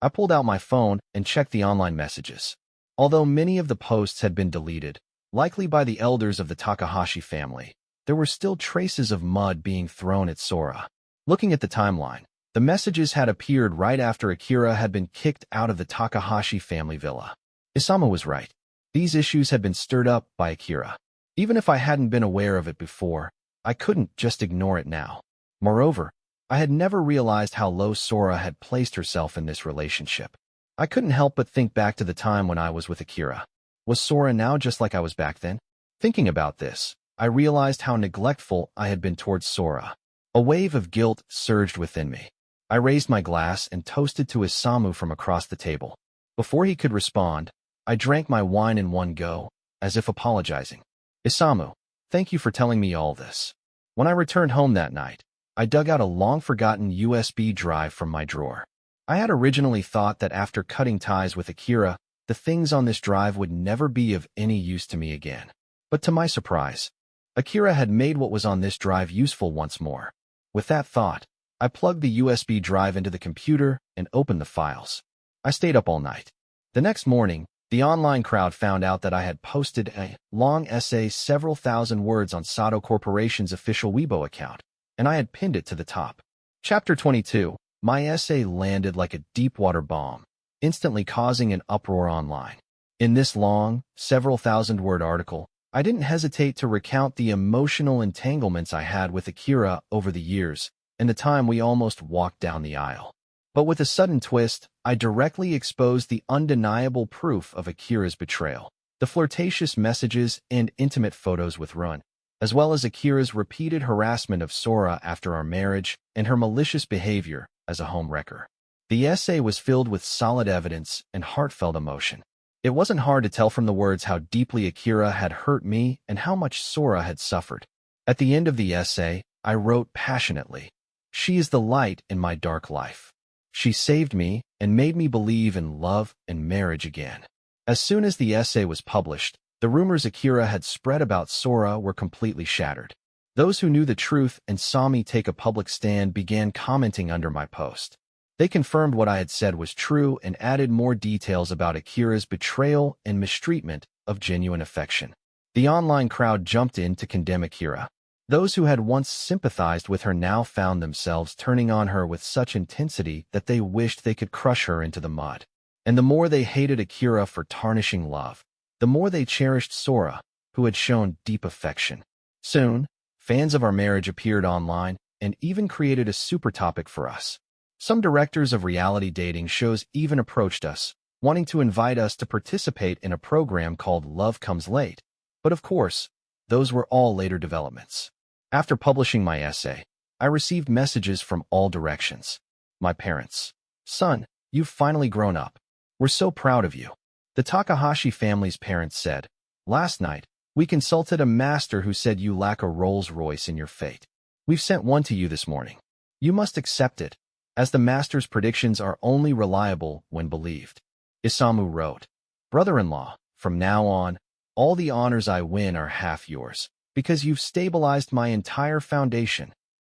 I pulled out my phone and checked the online messages. Although many of the posts had been deleted, likely by the elders of the Takahashi family, there were still traces of mud being thrown at Sora. Looking at the timeline, the messages had appeared right after Akira had been kicked out of the Takahashi family villa. Isamu was right. These issues had been stirred up by Akira. Even if I hadn't been aware of it before, I couldn't just ignore it now. Moreover, I had never realized how low Sora had placed herself in this relationship. I couldn't help but think back to the time when I was with Akira. Was Sora now just like I was back then? Thinking about this, I realized how neglectful I had been towards Sora. A wave of guilt surged within me. I raised my glass and toasted to Isamu from across the table. Before he could respond, I drank my wine in one go, as if apologizing. "Isamu, thank you for telling me all this." When I returned home that night, I dug out a long-forgotten USB drive from my drawer. I had originally thought that after cutting ties with Akira, the things on this drive would never be of any use to me again. But to my surprise, Akira had made what was on this drive useful once more. With that thought, I plugged the USB drive into the computer and opened the files. I stayed up all night. The next morning, the online crowd found out that I had posted a long essay several thousand words on Sato Corporation's official Weibo account, and I had pinned it to the top. Chapter 22. My essay landed like a deep-water bomb, instantly causing an uproar online. In this long, several thousand-word article, I didn't hesitate to recount the emotional entanglements I had with Akira over the years and the time we almost walked down the aisle. But with a sudden twist, I directly exposed the undeniable proof of Akira's betrayal, the flirtatious messages and intimate photos with Run, as well as Akira's repeated harassment of Sora after our marriage and her malicious behavior as a homewrecker. The essay was filled with solid evidence and heartfelt emotion. It wasn't hard to tell from the words how deeply Akira had hurt me and how much Sora had suffered. At the end of the essay, I wrote passionately, "She is the light in my dark life. She saved me and made me believe in love and marriage again." As soon as the essay was published, the rumors Akira had spread about Sora were completely shattered. Those who knew the truth and saw me take a public stand began commenting under my post. They confirmed what I had said was true and added more details about Akira's betrayal and mistreatment of genuine affection. The online crowd jumped in to condemn Akira. Those who had once sympathized with her now found themselves turning on her with such intensity that they wished they could crush her into the mud. And the more they hated Akira for tarnishing love, the more they cherished Sora, who had shown deep affection. Soon, fans of our marriage appeared online and even created a super topic for us. Some directors of reality dating shows even approached us, wanting to invite us to participate in a program called Love Comes Late. But of course, those were all later developments. After publishing my essay, I received messages from all directions. My parents. "Son, you've finally grown up. We're so proud of you." The Takahashi family's parents said, "Last night, We consulted a master who said you lack a Rolls-Royce in your fate. We've sent one to you this morning. You must accept it, as the master's predictions are only reliable when believed. Isamu wrote, Brother-in-law, from now on, all the honors I win are half yours, because you've stabilized my entire foundation.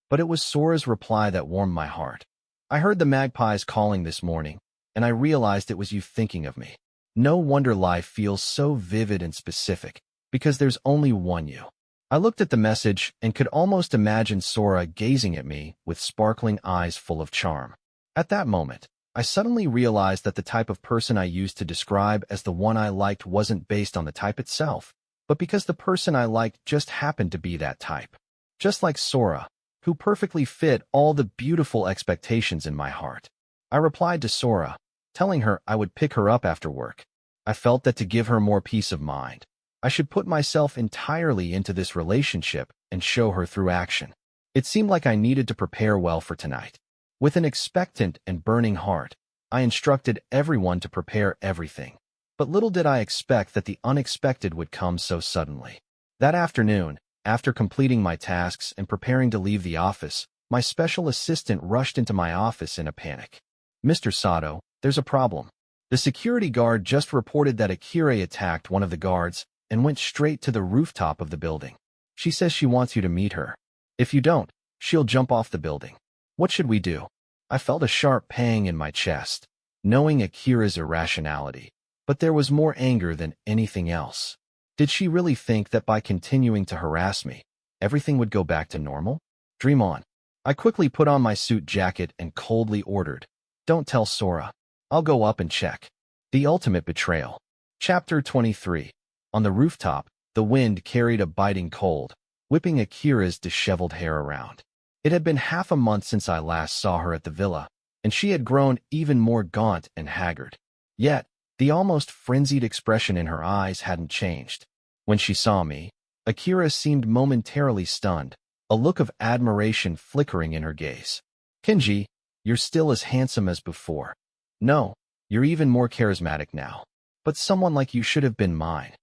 But it was Sora's reply that warmed my heart. I heard the magpies calling this morning, and I realized it was you thinking of me. No wonder life feels so vivid and specific, because there's only one you. I looked at the message and could almost imagine Sora gazing at me with sparkling eyes full of charm. At that moment, I suddenly realized that the type of person I used to describe as the one I liked wasn't based on the type itself, but because the person I liked just happened to be that type. Just like Sora, who perfectly fit all the beautiful expectations in my heart. I replied to Sora, telling her I would pick her up after work. I felt that to give her more peace of mind, I should put myself entirely into this relationship and show her through action. It seemed like I needed to prepare well for tonight. With an expectant and burning heart, I instructed everyone to prepare everything. But little did I expect that the unexpected would come so suddenly. That afternoon, after completing my tasks and preparing to leave the office, my special assistant rushed into my office in a panic. Mr. Sato, there's a problem. The security guard just reported that Akira attacked one of the guards and went straight to the rooftop of the building. She says she wants you to meet her. If you don't, she'll jump off the building. What should we do? I felt a sharp pang in my chest, knowing Akira's irrationality, but there was more anger than anything else. Did she really think that by continuing to harass me, everything would go back to normal? Dream on. I quickly put on my suit jacket and coldly ordered, Don't tell Sora. I'll go up and check. The Ultimate Betrayal. Chapter 23. On the rooftop, the wind carried a biting cold, whipping Akira's disheveled hair around. It had been half a month since I last saw her at the villa, and she had grown even more gaunt and haggard. Yet, the almost frenzied expression in her eyes hadn't changed. When she saw me, Akira seemed momentarily stunned, a look of admiration flickering in her gaze. Kenji, you're still as handsome as before. No, you're even more charismatic now. But someone like you should have been mine.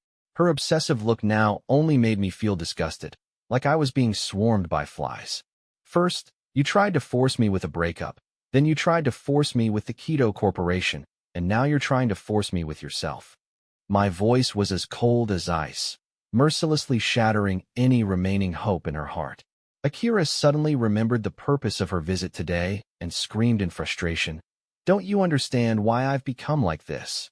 Her obsessive look now only made me feel disgusted, like I was being swarmed by flies. First, you tried to force me with a breakup. Then you tried to force me with the Keto Corporation, and now you're trying to force me with yourself. My voice was as cold as ice, mercilessly shattering any remaining hope in her heart. Akira suddenly remembered the purpose of her visit today and screamed in frustration, Don't you understand why I've become like this?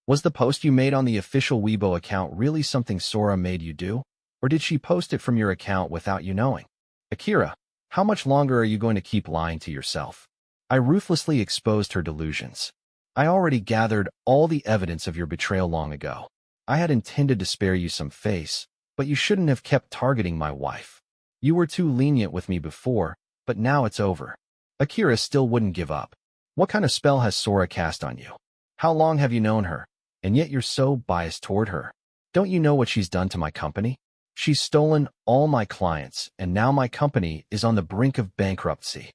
Was the post you made on the official Weibo account really something Sora made you do? Or did she post it from your account without you knowing? Akira, how much longer are you going to keep lying to yourself? I ruthlessly exposed her delusions. I already gathered all the evidence of your betrayal long ago. I had intended to spare you some face, but you shouldn't have kept targeting my wife. You were too lenient with me before, but now it's over. Akira still wouldn't give up. What kind of spell has Sora cast on you? How long have you known her? And yet you're so biased toward her. Don't you know what she's done to my company? She's stolen all my clients, and now my company is on the brink of bankruptcy.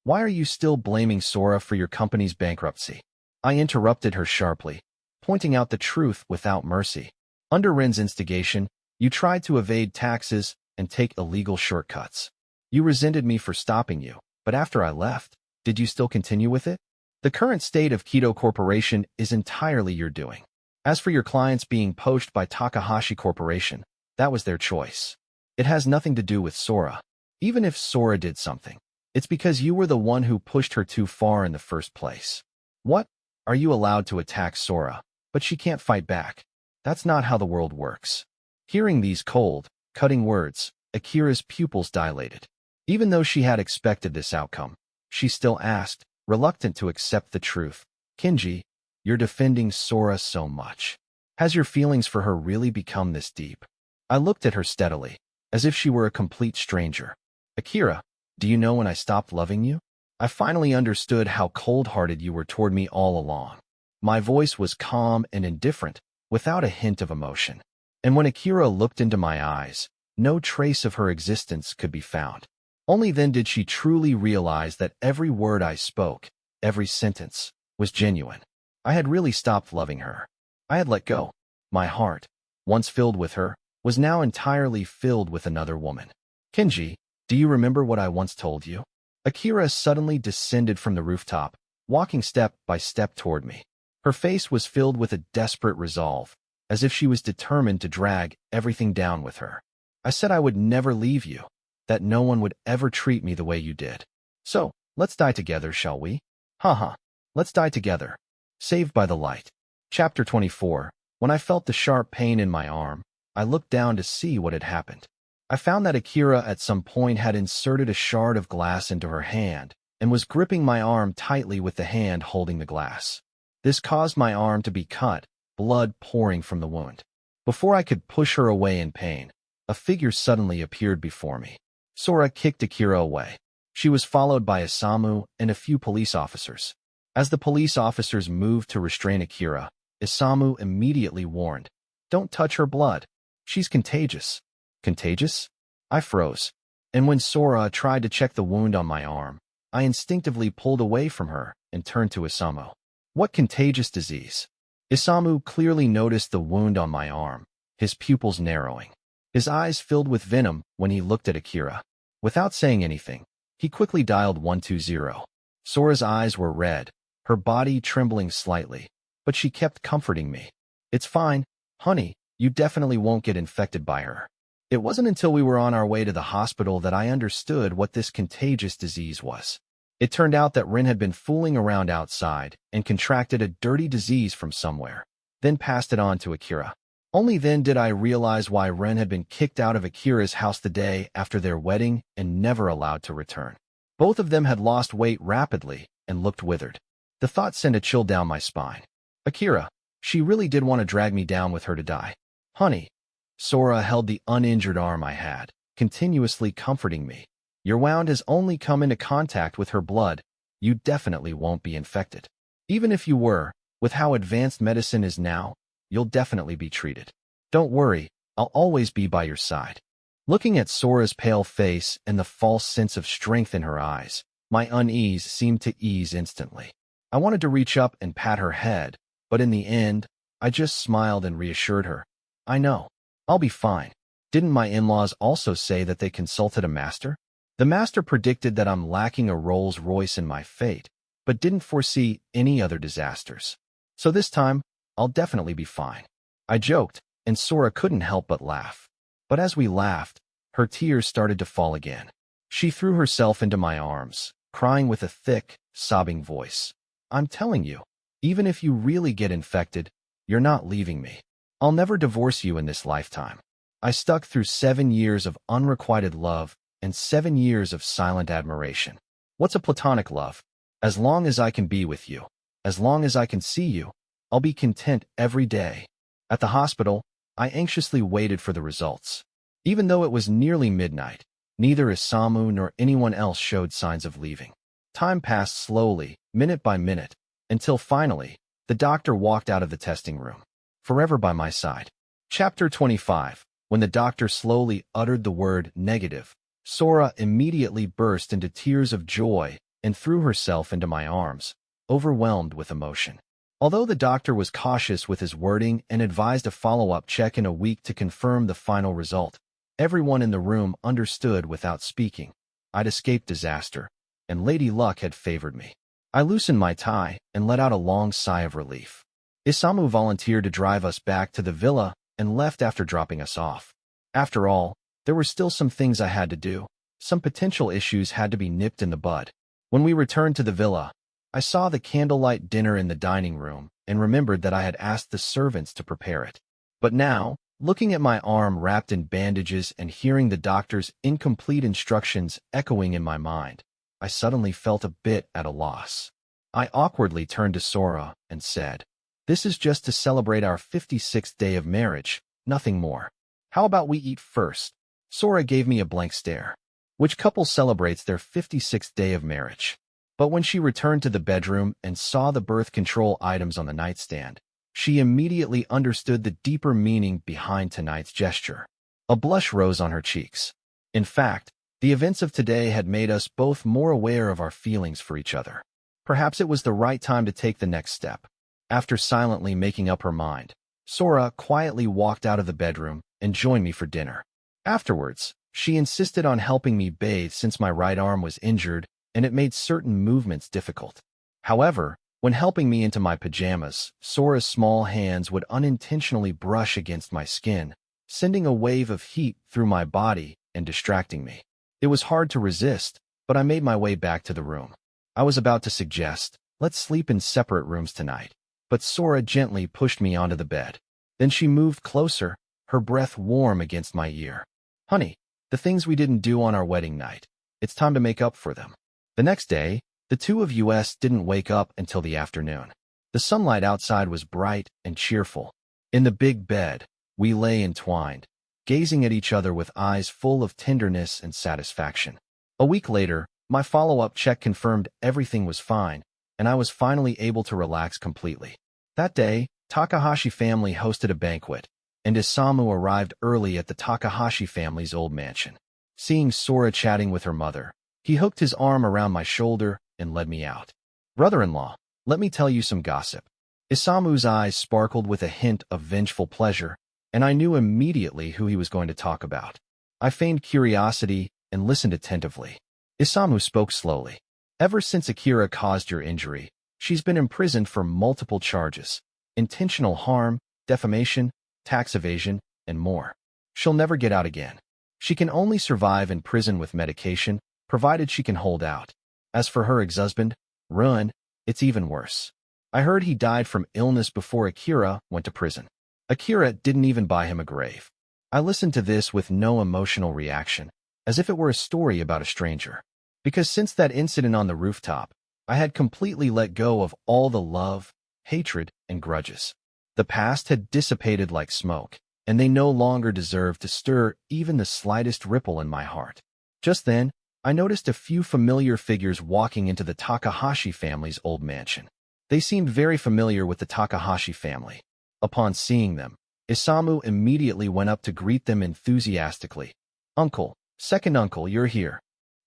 Why are you still blaming Sora for your company's bankruptcy? I interrupted her sharply, pointing out the truth without mercy. Under Ren's instigation, you tried to evade taxes and take illegal shortcuts. You resented me for stopping you, but after I left, did you still continue with it? The current state of Keto Corporation is entirely your doing. As for your clients being poached by Takahashi Corporation, that was their choice. It has nothing to do with Sora. Even if Sora did something, it's because you were the one who pushed her too far in the first place. What? Are you allowed to attack Sora, but she can't fight back? That's not how the world works. Hearing these cold, cutting words, Akira's pupils dilated. Even though she had expected this outcome, she still asked, reluctant to accept the truth, Kenji, you're defending Sora so much. Has your feelings for her really become this deep? I looked at her steadily, as if she were a complete stranger. Akira, do you know when I stopped loving you? I finally understood how cold-hearted you were toward me all along. My voice was calm and indifferent, without a hint of emotion. And when Akira looked into my eyes, no trace of her existence could be found. Only then did she truly realize that every word I spoke, every sentence, was genuine. I had really stopped loving her. I had let go. My heart, once filled with her, was now entirely filled with another woman. Kenji, do you remember what I once told you? Akira suddenly descended from the rooftop, walking step by step toward me. Her face was filled with a desperate resolve, as if she was determined to drag everything down with her. I said I would never leave you, that no one would ever treat me the way you did. So, let's die together, shall we? Haha, let's die together. Saved by the Light. Chapter 24. When I felt the sharp pain in my arm, I looked down to see what had happened. I found that Akira at some point had inserted a shard of glass into her hand and was gripping my arm tightly with the hand holding the glass. This caused my arm to be cut, blood pouring from the wound. Before I could push her away in pain, a figure suddenly appeared before me. Sora kicked Akira away. She was followed by Isamu and a few police officers. As the police officers moved to restrain Akira, Isamu immediately warned, "Don't touch her blood. She's contagious." Contagious? I froze. And when Sora tried to check the wound on my arm, I instinctively pulled away from her and turned to Isamu. What contagious disease? Isamu clearly noticed the wound on my arm, his pupils narrowing. His eyes filled with venom when he looked at Akira. Without saying anything, he quickly dialed 120. Sora's eyes were red, her body trembling slightly, but she kept comforting me. "It's fine, honey, you definitely won't get infected by her." It wasn't until we were on our way to the hospital that I understood what this contagious disease was. It turned out that Ren had been fooling around outside and contracted a dirty disease from somewhere, then passed it on to Akira. Only then did I realize why Ren had been kicked out of Akira's house the day after their wedding and never allowed to return. Both of them had lost weight rapidly and looked withered. The thought sent a chill down my spine. Akira, she really did want to drag me down with her to die. Honey. Sora held the uninjured arm I had, continuously comforting me. Your wound has only come into contact with her blood. You definitely won't be infected. Even if you were, with how advanced medicine is now, you'll definitely be treated. Don't worry, I'll always be by your side. Looking at Sora's pale face and the false sense of strength in her eyes, my unease seemed to ease instantly. I wanted to reach up and pat her head, but in the end, I just smiled and reassured her. I know. I'll be fine. Didn't my in-laws also say that they consulted a master? The master predicted that I'm lacking a Rolls Royce in my fate, but didn't foresee any other disasters. So this time, I'll definitely be fine. I joked, and Sora couldn't help but laugh. But as we laughed, her tears started to fall again. She threw herself into my arms, crying with a thick, sobbing voice. I'm telling you, even if you really get infected, you're not leaving me. I'll never divorce you in this lifetime. I stuck through 7 years of unrequited love and 7 years of silent admiration. What's a platonic love? As long as I can be with you, as long as I can see you, I'll be content every day. At the hospital, I anxiously waited for the results. Even though it was nearly midnight, neither Isamu nor anyone else showed signs of leaving. Time passed slowly, minute by minute, until finally, the doctor walked out of the testing room, forever by my side. Chapter 25. When the doctor slowly uttered the word negative, Sora immediately burst into tears of joy and threw herself into my arms, overwhelmed with emotion. Although the doctor was cautious with his wording and advised a follow-up check in a week to confirm the final result, everyone in the room understood without speaking. I'd escaped disaster, and Lady Luck had favored me. I loosened my tie and let out a long sigh of relief. Isamu volunteered to drive us back to the villa and left after dropping us off. After all, there were still some things I had to do. Some potential issues had to be nipped in the bud. When we returned to the villa, I saw the candlelight dinner in the dining room and remembered that I had asked the servants to prepare it. But now, looking at my arm wrapped in bandages and hearing the doctor's incomplete instructions echoing in my mind, I suddenly felt a bit at a loss. I awkwardly turned to Sora and said, "This is just to celebrate our 56th day of marriage, nothing more. How about we eat first?" Sora gave me a blank stare. Which couple celebrates their 56th day of marriage? But when she returned to the bedroom and saw the birth control items on the nightstand, she immediately understood the deeper meaning behind tonight's gesture. A blush rose on her cheeks. In fact, the events of today had made us both more aware of our feelings for each other. Perhaps it was the right time to take the next step. After silently making up her mind, Sora quietly walked out of the bedroom and join me for dinner. Afterwards, she insisted on helping me bathe since my right arm was injured and it made certain movements difficult. However, when helping me into my pajamas, Sora's small hands would unintentionally brush against my skin, sending a wave of heat through my body and distracting me. It was hard to resist, but I made my way back to the room. I was about to suggest, let's sleep in separate rooms tonight, but Sora gently pushed me onto the bed. Then she moved closer, her breath warm against my ear. Honey, the things we didn't do on our wedding night, it's time to make up for them. The next day, the two of us didn't wake up until the afternoon. The sunlight outside was bright and cheerful. In the big bed, we lay entwined, gazing at each other with eyes full of tenderness and satisfaction. A week later, my follow-up check confirmed everything was fine, and I was finally able to relax completely. That day, Takahashi family hosted a banquet, and Isamu arrived early at the Takahashi family's old mansion. Seeing Sora chatting with her mother, he hooked his arm around my shoulder and led me out. Brother-in-law, let me tell you some gossip. Isamu's eyes sparkled with a hint of vengeful pleasure, and I knew immediately who he was going to talk about. I feigned curiosity and listened attentively. Isamu spoke slowly. Ever since Akira caused your injury, she's been imprisoned for multiple charges: intentional harm, defamation, tax evasion, and more. She'll never get out again. She can only survive in prison with medication, provided she can hold out. As for her ex-husband, Ruin, it's even worse. I heard he died from illness before Akira went to prison. Akira didn't even buy him a grave. I listened to this with no emotional reaction, as if it were a story about a stranger. Because since that incident on the rooftop, I had completely let go of all the love, hatred, and grudges. The past had dissipated like smoke, and they no longer deserved to stir even the slightest ripple in my heart. Just then, I noticed a few familiar figures walking into the Takahashi family's old mansion. They seemed very familiar with the Takahashi family. Upon seeing them, Isamu immediately went up to greet them enthusiastically. Uncle, second uncle, you're here.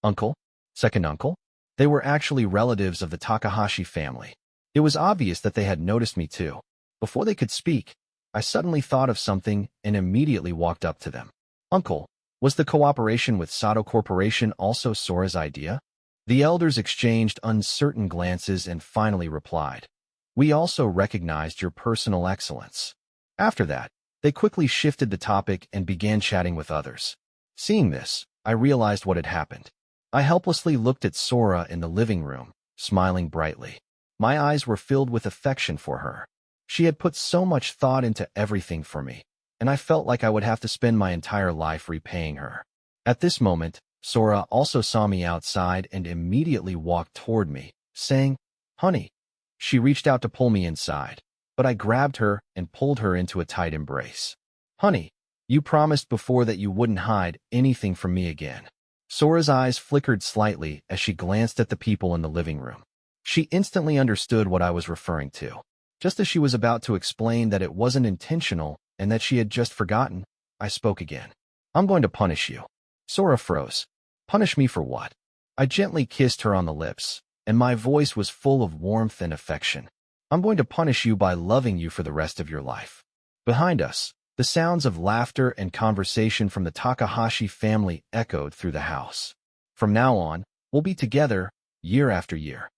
Uncle? Second uncle? They were actually relatives of the Takahashi family. It was obvious that they had noticed me too. Before they could speak, I suddenly thought of something and immediately walked up to them. Uncle, was the cooperation with Sato Corporation also Sora's idea? The elders exchanged uncertain glances and finally replied, We also recognized your personal excellence. After that, they quickly shifted the topic and began chatting with others. Seeing this, I realized what had happened. I helplessly looked at Sora in the living room, smiling brightly. My eyes were filled with affection for her. She had put so much thought into everything for me, and I felt like I would have to spend my entire life repaying her. At this moment, Sora also saw me outside and immediately walked toward me, saying, Honey. She reached out to pull me inside, but I grabbed her and pulled her into a tight embrace. Honey, you promised before that you wouldn't hide anything from me again. Sora's eyes flickered slightly as she glanced at the people in the living room. She instantly understood what I was referring to. Just as she was about to explain that it wasn't intentional and that she had just forgotten, I spoke again. I'm going to punish you. Sora froze. Punish me for what? I gently kissed her on the lips, and my voice was full of warmth and affection. I'm going to punish you by loving you for the rest of your life. Behind us, the sounds of laughter and conversation from the Takahashi family echoed through the house. From now on, we'll be together, year after year.